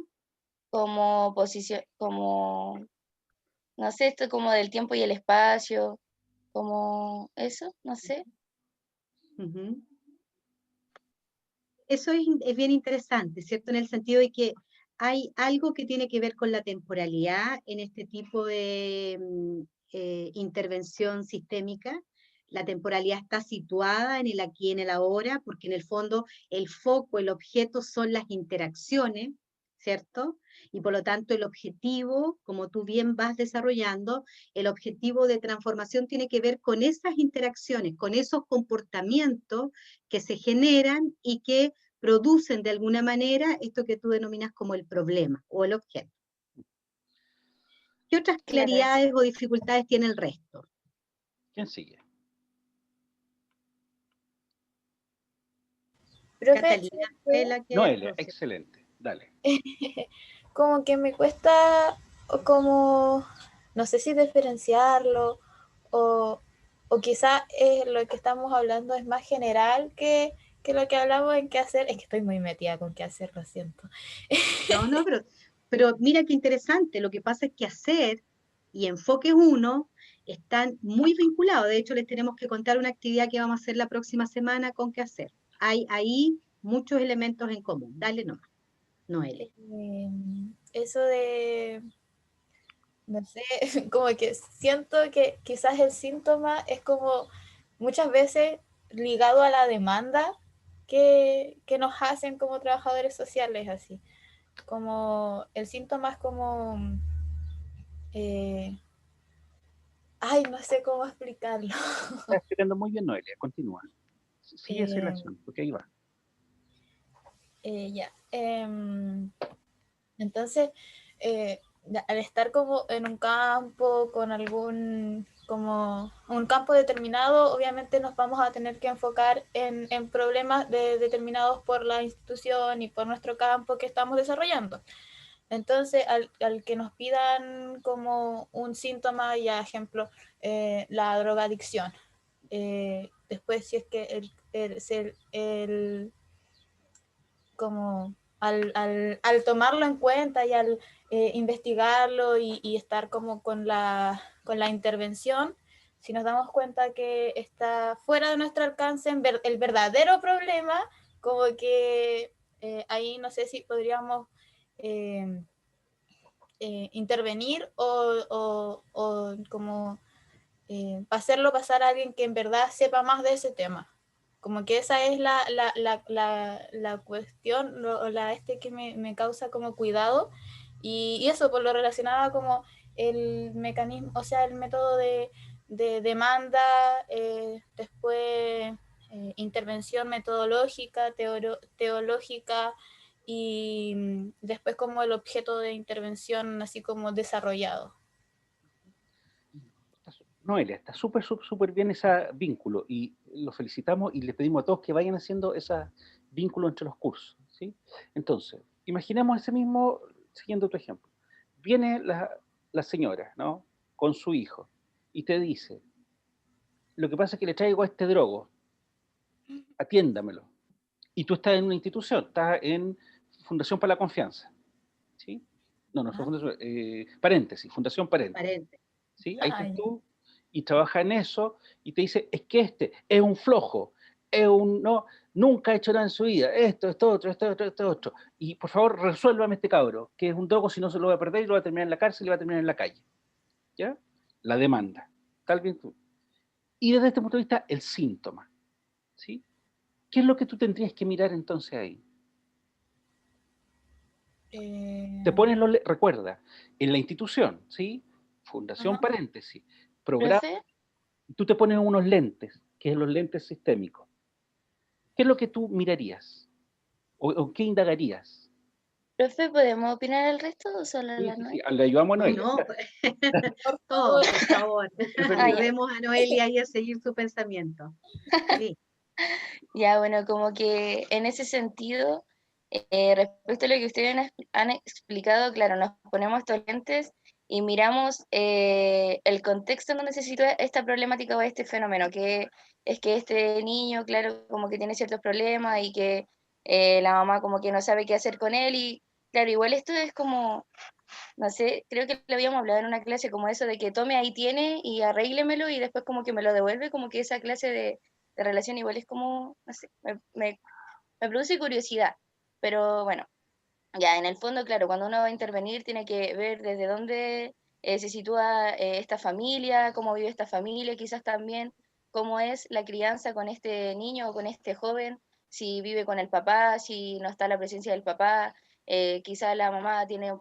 Como posición, como, no sé, esto como del tiempo y el espacio, como eso, no sé. Ujú. Eso es bien interesante, ¿cierto? En el sentido de que hay algo que tiene que ver con la temporalidad en este tipo de intervención sistémica. La temporalidad está situada en el aquí y en el ahora, porque en el fondo el foco, el objeto son las interacciones, ¿cierto? Y por lo tanto el objetivo, como tú bien vas desarrollando, el objetivo de transformación tiene que ver con esas interacciones, con esos comportamientos que se generan y que producen de alguna manera esto que tú denominas como el problema o el objeto. ¿Qué otras Claro, claridades o dificultades tiene el resto? ¿Quién sigue? Profe, Catalina, ¿sabes qué? Noela, que Noelia, próximo. excelente. Dale. Como que me cuesta, o como, no sé si diferenciarlo, o, o quizá lo que estamos hablando es más general que lo que hablamos en qué hacer. Es que estoy muy metida con qué hacer, lo siento. No, pero mira qué interesante. Lo que pasa es que hacer y enfoque uno están muy vinculados. De hecho, les tenemos que contar una actividad que vamos a hacer la próxima semana con qué hacer. Hay ahí muchos elementos en común. Dale nomás, Noelia. Eso de, no sé, como que siento que quizás el síntoma es como muchas veces ligado a la demanda que nos hacen como trabajadores sociales, así. Como el síntoma es como, ay, no sé cómo explicarlo. Estás explicando muy bien, Noelia. Continúa. Sigue esa Eh, relación, porque ahí va. ya. Entonces, al estar como en un campo con algún, como un campo determinado, obviamente nos vamos a tener que enfocar en problemas determinados por la institución y por nuestro campo que estamos desarrollando. Entonces, al que nos pidan como un síntoma, ya ejemplo, la drogadicción. Después, si es que como al tomarlo en cuenta y al investigarlo y estar como con la intervención, si nos damos cuenta que está fuera de nuestro alcance el verdadero problema, como que ahí no sé si podríamos eh, intervenir o como hacerlo pasar a alguien que en verdad sepa más de ese tema. Como que esa es la cuestión, que me causa como cuidado. Y eso, por lo relacionado como el mecanismo, o sea, el método de demanda, después intervención metodológica, teológica, y después como el objeto de intervención así como desarrollado. Noelia, está súper bien ese vínculo y lo felicitamos y les pedimos a todos que vayan haciendo ese vínculo entre los cursos, ¿sí? Entonces, imaginemos ese mismo, siguiendo tu ejemplo. Viene la señora, ¿no? Con su hijo y te dice, lo que pasa es que le traigo a este drogo, atiéndamelo. Y tú estás en una institución, estás en Fundación para la Confianza, ¿sí? No, Ajá. Fundación, paréntesis, Fundación Paréntesis. Parente. ¿Sí? Ahí estás Ay. tú y trabaja en eso y te dice, es que este es un flojo, es un, no, nunca ha hecho nada en su vida, esto otro, esto otro. Y por favor, resuélvame este cabro, que es un drogo, si no se lo va a perder y lo va a terminar en la cárcel y va a terminar en la calle. ¿Ya? La demanda. Tal bien tú. Y desde este punto de vista, el síntoma. ¿Sí? ¿Qué es lo que tú tendrías que mirar entonces ahí? Te pones recuerda, en la institución, ¿sí? Fundación Ajá. paréntesis, programa, profe, tú te pones unos lentes, que son los lentes sistémicos. ¿Qué es lo que tú mirarías? ¿O qué indagarías? profe, ¿podemos opinar el resto o solo Sí, la sí, sí, Noel? le ayudamos a No, Noelia. no, Por todos, favor. por favor. Ah, ya. Ayudemos a Noelia y a seguir su pensamiento. Sí. Ya, bueno, como que en ese sentido, respecto a lo que ustedes han explicado, claro, nos ponemos estos lentes y miramos el contexto en donde se sitúa esta problemática o este fenómeno, que es que este niño, claro, como que tiene ciertos problemas y que la mamá como que no sabe qué hacer con él y, claro, igual esto es como, no sé, creo que lo habíamos hablado en una clase como eso de que tome ahí tiene y arréglemelo y después como que me lo devuelve, como que esa clase de relación igual es como, no sé, me produce curiosidad, pero bueno, ya en el fondo, claro, cuando uno va a intervenir tiene que ver desde dónde se sitúa esta familia, cómo vive esta familia, quizás también cómo es la crianza con este niño o con este joven, si vive con el papá, si no está la presencia del papá, quizás la mamá tiene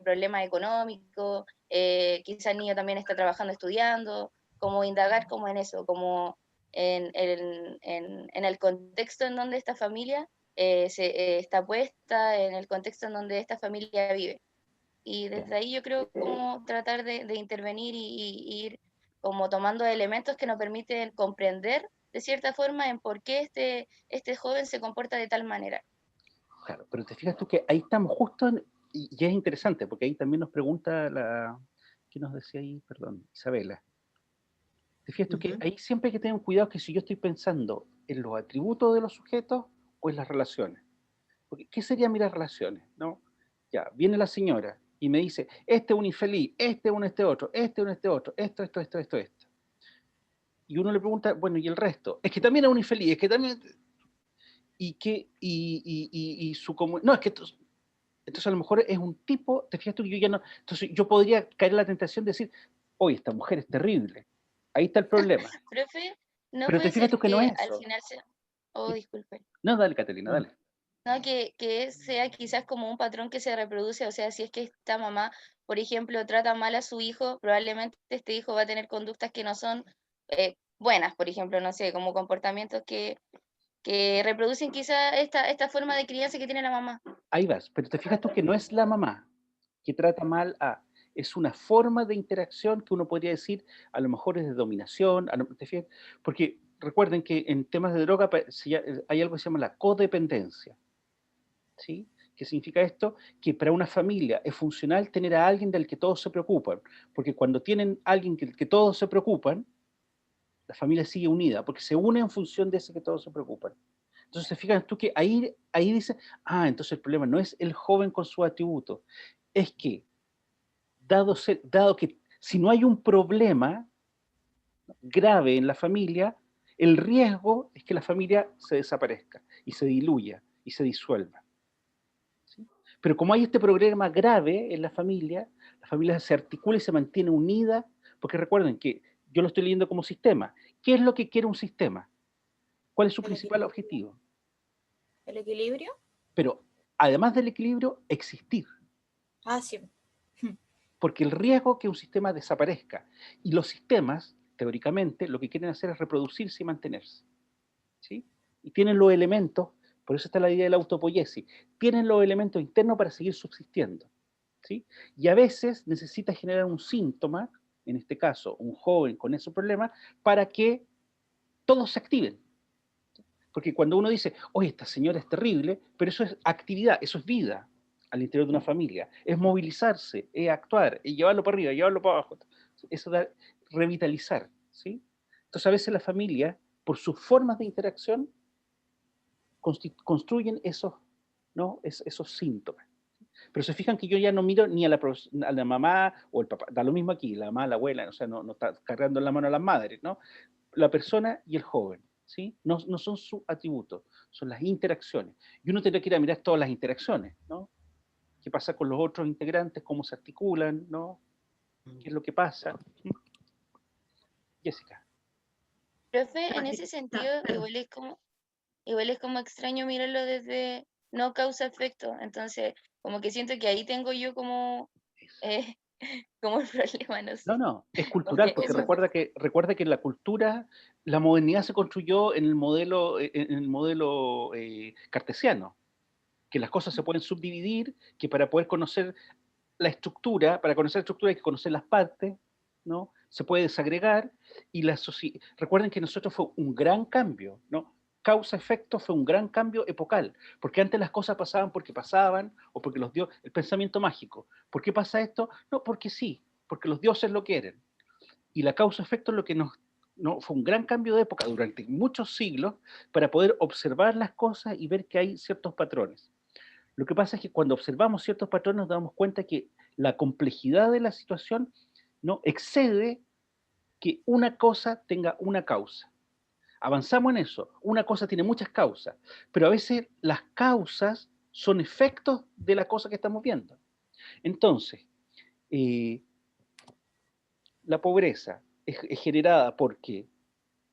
problemas económicos, quizás el niño también está trabajando, estudiando, como indagar como en eso, como en el contexto en donde esta familia está puesta, en el contexto en donde esta familia vive. Y desde ahí yo creo como tratar de intervenir y ir como tomando elementos que nos permiten comprender de cierta forma en por qué este joven se comporta de tal manera. Claro, pero te fijas tú que ahí estamos justo, y es interesante, porque ahí también nos pregunta ¿qué nos decía ahí? Perdón, Isabela. Te fijas tú que ahí siempre hay que tener cuidado que si yo estoy pensando en los atributos de los sujetos o en las relaciones. Porque, ¿qué serían mis relaciones? ¿No? Ya, viene la señora y me dice, este es un infeliz, este es un este otro, este es un este otro, esto. Y uno le pregunta, bueno, ¿y el resto? Es que también es un infeliz, es que también... Y su no, es que entonces a lo mejor es un tipo, te fijas tú que yo ya no, entonces yo podría caer en la tentación de decir, oye, esta mujer es terrible, ahí está el problema. Profe, ¿no Pero te puede fijas ser tú que no que es al eso. final se... Oh, disculpe. No, dale, Catalina, dale. No, que sea quizás como un patrón que se reproduce, o sea, si es que esta mamá, por ejemplo, trata mal a su hijo, probablemente este hijo va a tener conductas que no son buenas, por ejemplo, no sé, como comportamientos que reproducen quizás esta forma de crianza que tiene la mamá. Ahí vas, pero te fijas tú que no es la mamá que trata mal a, es una forma de interacción que uno podría decir, a lo mejor es de dominación, ¿te fijas? Porque recuerden que en temas de droga hay algo que se llama la codependencia, ¿sí? ¿Qué significa esto? Que para una familia es funcional tener a alguien del que todos se preocupan, porque cuando tienen a alguien que todos se preocupan, la familia sigue unida, porque se une en función de ese que todos se preocupan. Entonces, te fijas tú que ahí dice, entonces el problema no es el joven con su atributo, es que, dado que si no hay un problema grave en la familia, el riesgo es que la familia se desaparezca y se diluya y se disuelva. ¿Sí? Pero como hay este problema grave en la familia se articula y se mantiene unida, porque recuerden que yo lo estoy leyendo como sistema. ¿Qué es lo que quiere un sistema? ¿Cuál es su principal objetivo? ¿El equilibrio? Pero además del equilibrio, existir. Ah, sí. Porque el riesgo es que un sistema desaparezca. Y los sistemas, teóricamente, lo que quieren hacer es reproducirse y mantenerse. ¿Sí? Y tienen los elementos, por eso está la idea de la autopoiesis, tienen los elementos internos para seguir subsistiendo. ¿Sí? Y a veces necesita generar un síntoma, en este caso, un joven con ese problema, para que todos se activen. Porque cuando uno dice, oye, esta señora es terrible, pero eso es actividad, eso es vida al interior de una familia. Es movilizarse, es actuar, es llevarlo para arriba, llevarlo para abajo. Eso da revitalizar, ¿sí? Entonces a veces la familia, por sus formas de interacción, construyen esos, ¿no? esos síntomas. Pero se fijan que yo ya no miro ni a la mamá o el papá, da lo mismo aquí, la mamá, la abuela, o sea, no está cargando en la mano a las madres, ¿no? La persona y el joven, ¿sí? No son sus atributos, son las interacciones. Y uno tendría que ir a mirar todas las interacciones, ¿no? ¿Qué pasa con los otros integrantes? ¿Cómo se articulan? ¿No? ¿Qué es lo que pasa? Jessica. Profe, en ese sentido, igual es como extraño mirarlo desde no causa-efecto, entonces como que siento que ahí tengo yo eh, como el problema, no sé. No, es cultural, Porque porque eso, recuerda que la cultura, la modernidad se construyó en el modelo cartesiano, que las cosas se pueden subdividir, que para poder conocer la estructura, para conocer la estructura hay que conocer las partes, ¿no? Se puede desagregar, y recuerden que nosotros fue un gran cambio, ¿no? Causa-efecto fue un gran cambio epocal, porque antes las cosas pasaban porque pasaban, o porque los dioses, el pensamiento mágico. ¿Por qué pasa esto? No, porque sí, porque los dioses lo quieren. Y la causa-efecto es lo que fue un gran cambio de época durante muchos siglos para poder observar las cosas y ver que hay ciertos patrones. Lo que pasa es que cuando observamos ciertos patrones nos damos cuenta que la complejidad de la situación no excede que una cosa tenga una causa. avanzamos en eso. Una cosa tiene muchas causas, pero a veces las causas son efectos de la cosa que estamos viendo. Entonces, la pobreza es generada porque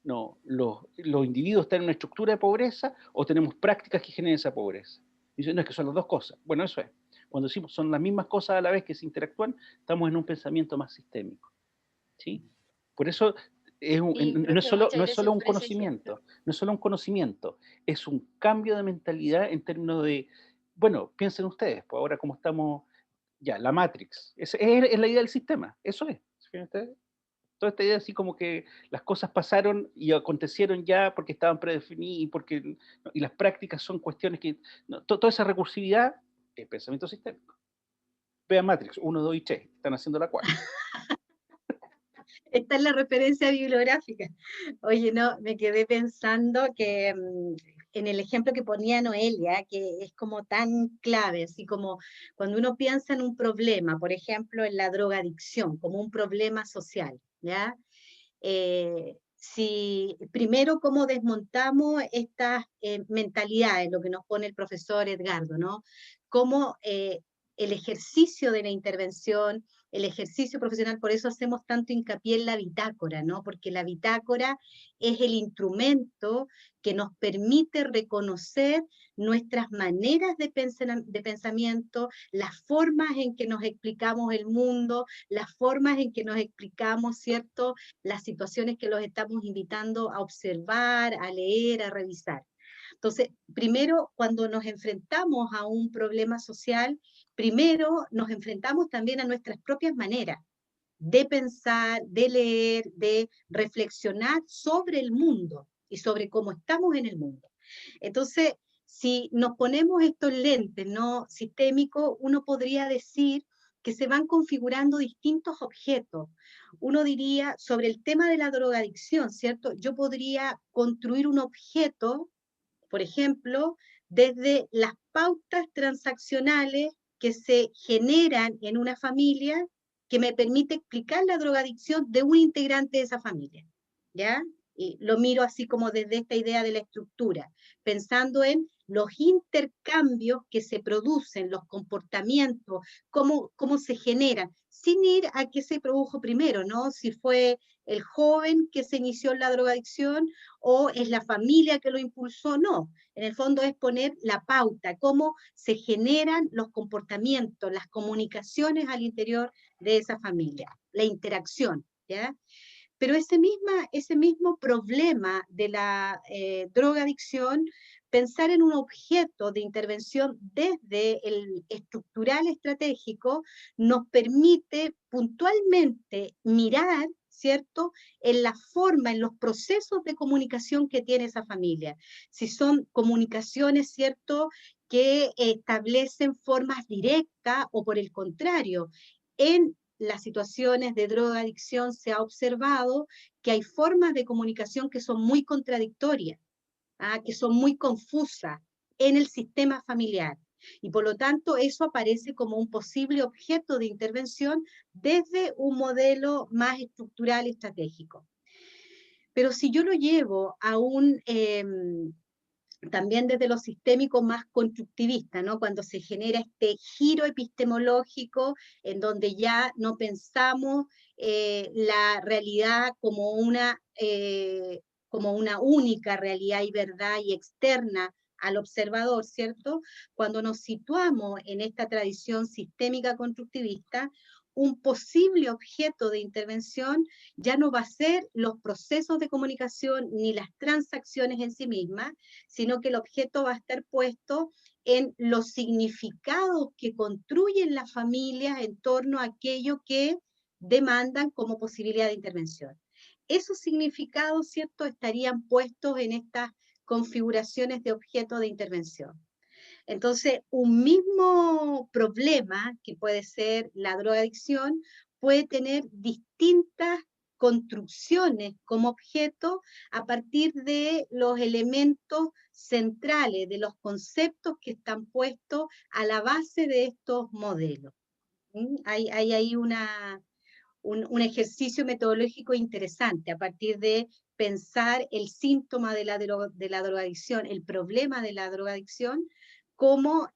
no, los individuos están en una estructura de pobreza o tenemos prácticas que generen esa pobreza. Dicen, no, es que son las dos cosas. Bueno, eso es. Cuando decimos son las mismas cosas a la vez que se interactúan, estamos en un pensamiento más sistémico. ¿Sí? Por eso Sí, no profe, muchas es solo gracias un por ese ejemplo. conocimiento, no es solo un conocimiento, es un cambio de mentalidad en términos de, bueno, piensen ustedes, pues ahora como estamos, ya, la Matrix, es la idea del sistema, eso es. ¿Sí? Ustedes? Toda esta idea así como que las cosas pasaron y acontecieron ya porque estaban predefinidas y porque y las prácticas son cuestiones que toda esa recursividad es pensamiento sistémico. Vean Matrix 1, 2 y 3, están haciendo la 4. Esta es la referencia bibliográfica. Oye, no, me quedé pensando que en el ejemplo que ponía Noelia, que es como tan clave, así como cuando uno piensa en un problema, por ejemplo, en la drogadicción, como un problema social, ¿ya? Si primero cómo desmontamos estas mentalidades, lo que nos pone el profesor Edgardo, ¿no? Cómo el ejercicio de la intervención, el ejercicio profesional, por eso hacemos tanto hincapié en la bitácora, ¿no? Porque la bitácora es el instrumento que nos permite reconocer nuestras maneras de pensamiento, las formas en que nos explicamos el mundo, las formas en que nos explicamos, ¿cierto?, las situaciones que los estamos invitando a observar, a leer, a revisar. Entonces, primero, cuando nos enfrentamos a un problema social, primero nos enfrentamos también a nuestras propias maneras de pensar, de leer, de reflexionar sobre el mundo y sobre cómo estamos en el mundo. Entonces, si nos ponemos estos lentes no sistémicos, uno podría decir que se van configurando distintos objetos. Uno diría, sobre el tema de la drogadicción, ¿cierto? Yo podría construir un objeto, por ejemplo, desde las pautas transaccionales que se generan en una familia que me permite explicar la drogadicción de un integrante de esa familia, ¿ya? Y lo miro así como desde esta idea de la estructura, pensando en los intercambios que se producen, los comportamientos, cómo se generan, sin ir a qué se produjo primero, ¿no? Si fue el joven que se inició en la drogadicción o es la familia que lo impulsó, no. En el fondo es poner la pauta, cómo se generan los comportamientos, las comunicaciones al interior de esa familia, la interacción, ¿ya? Pero ese mismo problema de la drogadicción, pensar en un objeto de intervención desde el estructural estratégico nos permite puntualmente mirar, ¿cierto?, en la forma, en los procesos de comunicación que tiene esa familia. Si son comunicaciones, ¿cierto?, que establecen formas directas o por el contrario, en las situaciones de drogadicción se ha observado que hay formas de comunicación que son muy contradictorias, que son muy confusas en el sistema familiar. Y por lo tanto eso aparece como un posible objeto de intervención desde un modelo más estructural estratégico. Pero si yo lo llevo a un también desde lo sistémico más constructivista, ¿no? Cuando se genera este giro epistemológico en donde ya no pensamos la realidad como una única realidad y verdad y externa al observador, ¿cierto? Cuando nos situamos en esta tradición sistémica constructivista, un posible objeto de intervención ya no va a ser los procesos de comunicación ni las transacciones en sí mismas, sino que el objeto va a estar puesto en los significados que construyen las familias en torno a aquello que demandan como posibilidad de intervención. Esos significados, ¿cierto?, estarían puestos en estas configuraciones de objeto de intervención. Entonces, un mismo problema, que puede ser la drogadicción, puede tener distintas construcciones como objeto a partir de los elementos centrales, de los conceptos que están puestos a la base de estos modelos. Hay ahí un ejercicio metodológico interesante a partir de pensar el síntoma de la drogadicción, el problema de la drogadicción, como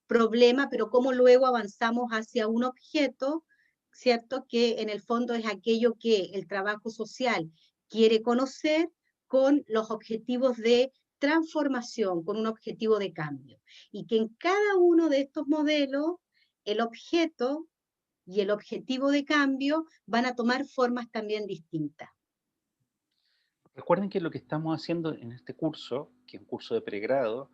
problema, pero cómo luego avanzamos hacia un objeto, ¿cierto? Que en el fondo es aquello que el trabajo social quiere conocer con los objetivos de transformación, con un objetivo de cambio. Y que en cada uno de estos modelos, el objeto y el objetivo de cambio van a tomar formas también distintas. Recuerden que lo que estamos haciendo en este curso, que es un curso de pregrado,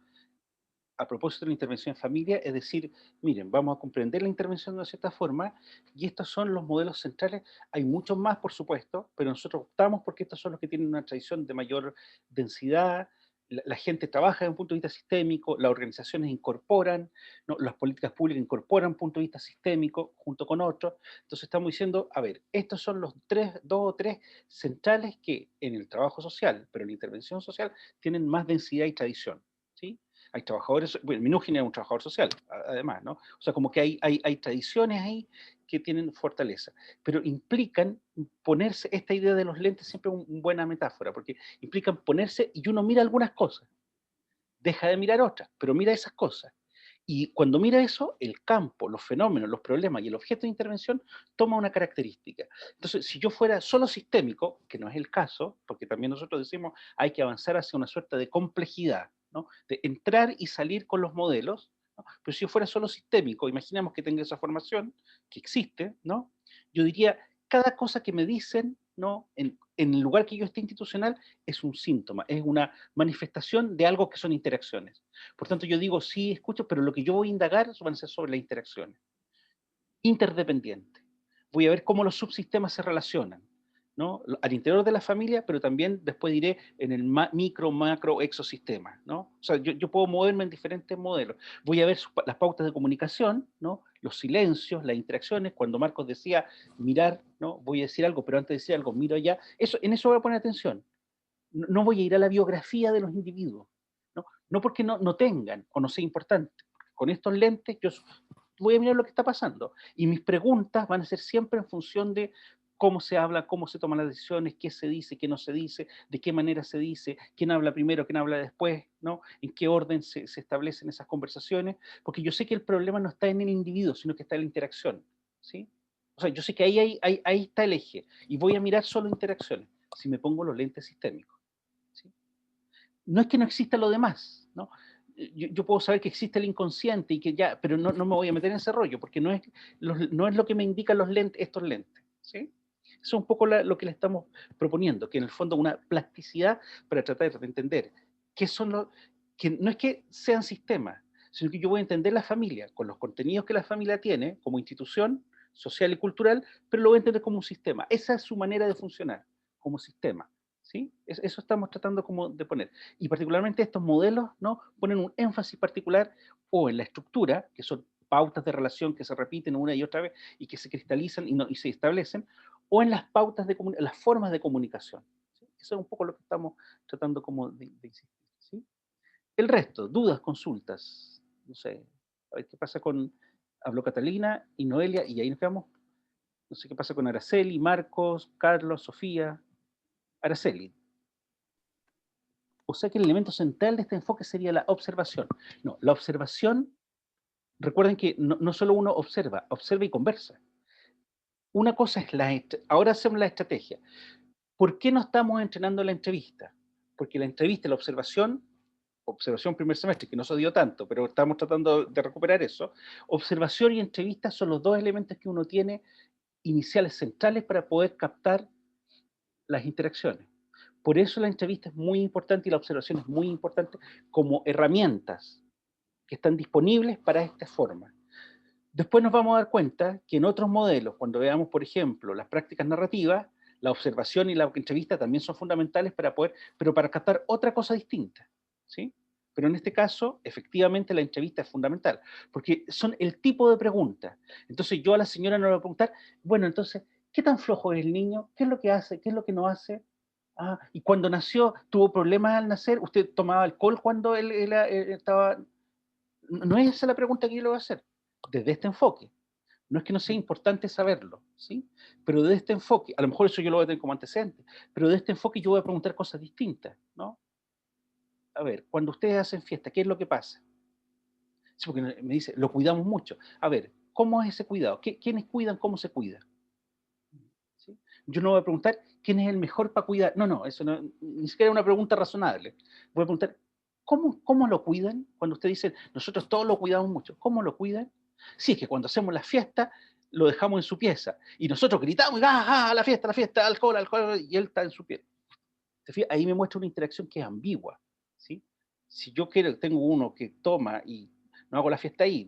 a propósito de la intervención en familia, es decir, miren, vamos a comprender la intervención de cierta forma, y estos son los modelos centrales. Hay muchos más, por supuesto, pero nosotros optamos porque estos son los que tienen una tradición de mayor densidad. La gente trabaja desde un punto de vista sistémico, las organizaciones incorporan, ¿no? Las políticas públicas incorporan punto de vista sistémico junto con otros. Entonces estamos diciendo, a ver, estos son los dos o tres centrales que en el trabajo social, pero en la intervención social, tienen más densidad y tradición, ¿sí? Hay trabajadores, bueno, Minúgine es un trabajador social, además, ¿no? O sea, como que hay tradiciones ahí que tienen fortaleza, pero implican ponerse, esta idea de los lentes siempre es una buena metáfora, porque implican ponerse y uno mira algunas cosas, deja de mirar otras, pero mira esas cosas. Y cuando mira eso, el campo, los fenómenos, los problemas y el objeto de intervención toma una característica. Entonces, si yo fuera solo sistémico, que no es el caso, porque también nosotros decimos hay que avanzar hacia una suerte de complejidad, ¿no? De entrar y salir con los modelos, ¿no? Pero si yo fuera solo sistémico, imaginemos que tenga esa formación, que existe, ¿no? Yo diría, cada cosa que me dicen, ¿no? En el lugar que yo esté institucional, es un síntoma, es una manifestación de algo que son interacciones. Por tanto, yo digo, sí, escucho, pero lo que yo voy a indagar van a ser sobre las interacciones. Interdependiente. Voy a ver cómo los subsistemas se relacionan, ¿no? Al interior de la familia, pero también después diré en el micro, macro, exosistema, ¿no? O sea, yo puedo moverme en diferentes modelos. Voy a ver las pautas de comunicación, ¿no? Los silencios, las interacciones. Cuando Marcos decía mirar, ¿no? Voy a decir algo, pero antes de decir algo, miro allá. En eso voy a poner atención. No voy a ir a la biografía de los individuos, ¿no? No porque no tengan o no sea importante. Con estos lentes yo voy a mirar lo que está pasando. Y mis preguntas van a ser siempre en función de cómo se habla, cómo se toman las decisiones, qué se dice, qué no se dice, de qué manera se dice, quién habla primero, quién habla después, ¿no? En qué orden se establecen esas conversaciones, porque yo sé que el problema no está en el individuo, sino que está en la interacción, ¿sí? O sea, yo sé que ahí está el eje, y voy a mirar solo interacciones, si me pongo los lentes sistémicos, ¿sí? No es que no exista lo demás, ¿no? Yo puedo saber que existe el inconsciente y que ya, pero no me voy a meter en ese rollo, porque no es lo que me indican los lentes, estos lentes, ¿sí? Eso es un poco lo que le estamos proponiendo, que en el fondo una plasticidad para tratar de entender qué son los, que no es que sean sistemas, sino que yo voy a entender la familia con los contenidos que la familia tiene como institución social y cultural, pero lo voy a entender como un sistema. Esa es su manera de funcionar, como sistema. ¿Sí? Eso estamos tratando como de poner. Y particularmente estos modelos, ¿no? Ponen un énfasis particular o en la estructura, que son pautas de relación que se repiten una y otra vez y que se cristalizan y se establecen, o en las pautas de las formas de comunicación. ¿Sí? Eso es un poco lo que estamos tratando como de insistir. ¿Sí? El resto, dudas, consultas, no sé, a ver qué pasa con, habló Catalina y Noelia, y ahí nos quedamos, no sé qué pasa con Araceli, Marcos, Carlos, Sofía. Araceli. O sea que el elemento central de este enfoque sería la observación. No, la observación, recuerden que no solo uno observa y conversa. Una cosa es ahora hacemos la estrategia. ¿Por qué no estamos entrenando la entrevista? Porque la entrevista, la observación primer semestre, que no se dio tanto, pero estamos tratando de recuperar eso. Observación y entrevista son los dos elementos que uno tiene iniciales centrales para poder captar las interacciones. Por eso la entrevista es muy importante y la observación es muy importante como herramientas que están disponibles para esta forma. Después nos vamos a dar cuenta que en otros modelos, cuando veamos, por ejemplo, las prácticas narrativas, la observación y la entrevista también son fundamentales pero para captar otra cosa distinta, ¿sí? Pero en este caso, efectivamente, la entrevista es fundamental, porque son el tipo de preguntas. Entonces yo a la señora no le voy a preguntar, bueno, entonces, ¿qué tan flojo es el niño? ¿Qué es lo que hace? ¿Qué es lo que no hace? Ah, y cuando nació, ¿tuvo problemas al nacer? ¿Usted tomaba alcohol cuando él estaba...? No es esa la pregunta que yo le voy a hacer, desde este enfoque. No es que no sea importante saberlo, ¿sí? Pero de este enfoque, a lo mejor eso yo lo voy a tener como antecedente, pero de este enfoque yo voy a preguntar cosas distintas, ¿no? A ver, cuando ustedes hacen fiesta, ¿qué es lo que pasa? Sí, porque me dice, lo cuidamos mucho. A ver, ¿cómo es ese cuidado? ¿Quiénes cuidan? ¿Cómo se cuida? ¿Sí? Yo no voy a preguntar quién es el mejor para cuidar. No, no, eso no, ni siquiera es una pregunta razonable. Voy a preguntar, ¿cómo lo cuidan? Cuando usted dice, nosotros todos lo cuidamos mucho, ¿cómo lo cuidan? Sí, es que cuando hacemos la fiesta, lo dejamos en su pieza. Y nosotros gritamos, ¡ah, la fiesta, alcohol, alcohol! Y él está en su pieza. ¿Te fijas? Ahí me muestra una interacción que es ambigua, ¿sí? Si yo tengo uno que toma y no hago la fiesta ahí,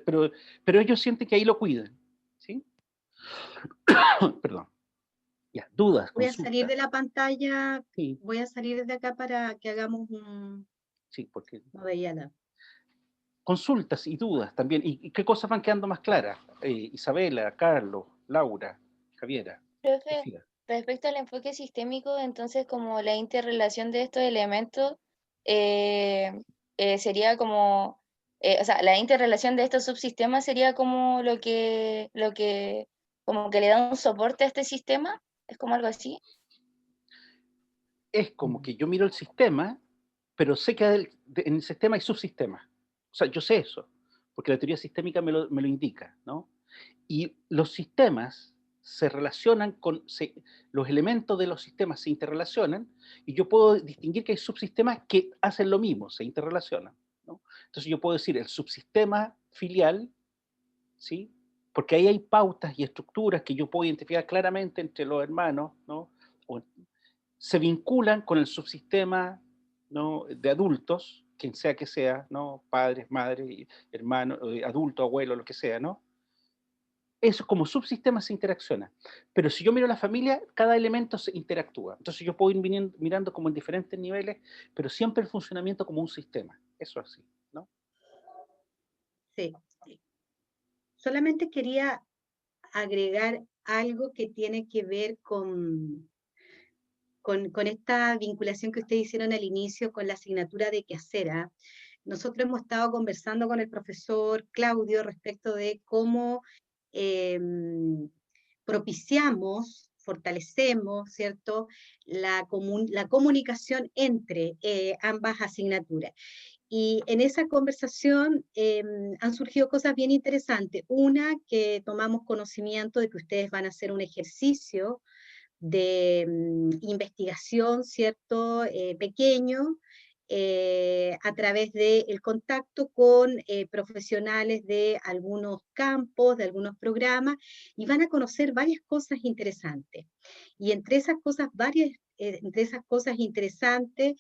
pero ellos sienten que ahí lo cuidan, ¿sí? Perdón. Ya, dudas, Voy a salir consultas. de la pantalla, Sí, voy a salir de acá para que hagamos un... sí, porque No veía nada. consultas y dudas también. ¿Y qué cosas van quedando más claras? Isabela, Carlos, Laura, Javiera. Profe, Sofía. respecto al enfoque sistémico, entonces como la interrelación de estos elementos sería como, o sea, la interrelación de estos subsistemas sería como como que le da un soporte a este sistema, es como algo así. Es como que yo miro el sistema, pero sé que en el sistema hay subsistemas. O sea, yo sé eso, porque la teoría sistémica me lo indica, ¿no? Y los sistemas se relacionan los elementos de los sistemas se interrelacionan, y yo puedo distinguir que hay subsistemas que hacen lo mismo, se interrelacionan, ¿no? Entonces yo puedo decir el subsistema filial, ¿sí? Porque ahí hay pautas y estructuras que yo puedo identificar claramente entre los hermanos, ¿no? Se vinculan con el subsistema, ¿no? De adultos, quien sea que sea, ¿no? Padres, madres, hermanos, adulto, abuelo, lo que sea, ¿no? Eso como subsistema se interacciona. Pero si yo miro la familia, cada elemento se interactúa. Entonces yo puedo ir mirando como en diferentes niveles, pero siempre el funcionamiento como un sistema. Eso así, ¿no? Sí, sí. Solamente quería agregar algo que tiene que ver con esta vinculación que ustedes hicieron al inicio con la asignatura de quehacer, ¿ah? Nosotros hemos estado conversando con el profesor Claudio respecto de cómo propiciamos, fortalecemos, ¿cierto?, la comunicación entre ambas asignaturas. Y en esa conversación han surgido cosas bien interesantes. Una, que tomamos conocimiento de que ustedes van a hacer un ejercicio de investigación, ¿cierto?, pequeño, a través del contacto con profesionales de algunos campos, de algunos programas, y van a conocer varias cosas interesantes. Y entre esas cosas, entre esas cosas interesantes,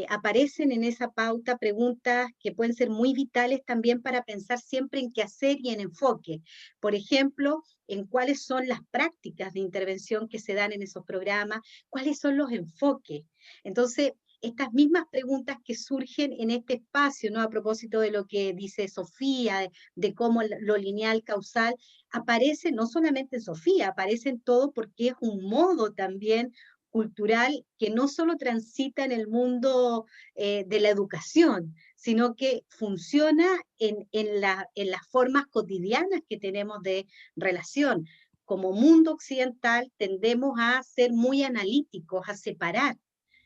aparecen en esa pauta preguntas que pueden ser muy vitales también para pensar siempre en qué hacer y en enfoque. Por ejemplo, en cuáles son las prácticas de intervención que se dan en esos programas, cuáles son los enfoques. Entonces, estas mismas preguntas que surgen en este espacio, ¿no? A propósito de lo que dice Sofía, de cómo lo lineal causal, aparece no solamente en Sofía, aparece en todo porque es un modo también cultural que no solo transita en el mundo de la educación, sino que funciona en las formas cotidianas que tenemos de relación. Como mundo occidental tendemos a ser muy analíticos, a separar,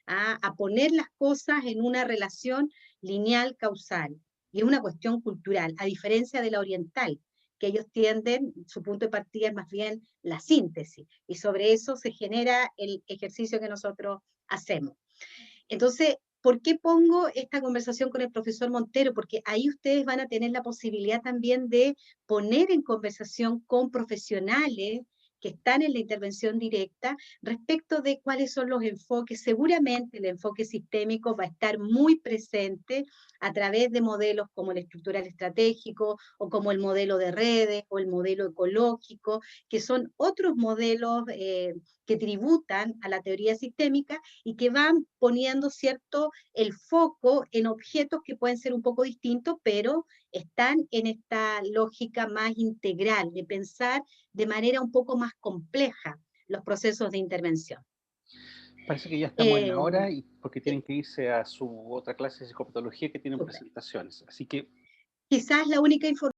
a poner las cosas en una relación lineal causal. Y es una cuestión cultural, a diferencia de la oriental, que ellos tienden, su punto de partida es más bien la síntesis, y sobre eso se genera el ejercicio que nosotros hacemos. Entonces, ¿por qué pongo esta conversación con el profesor Montero? Porque ahí ustedes van a tener la posibilidad también de poner en conversación con profesionales que están en la intervención directa respecto de cuáles son los enfoques. Seguramente el enfoque sistémico va a estar muy presente a través de modelos como el estructural estratégico o como el modelo de redes o el modelo ecológico, que son otros modelos que tributan a la teoría sistémica y que van poniendo, ¿cierto?, el foco en objetos que pueden ser un poco distintos, pero están en esta lógica más integral, de pensar de manera un poco más compleja los procesos de intervención. Parece que ya estamos en la hora porque Sí, tienen que irse a su otra clase de psicopatología que tienen súper. presentaciones. Así que Quizás la única información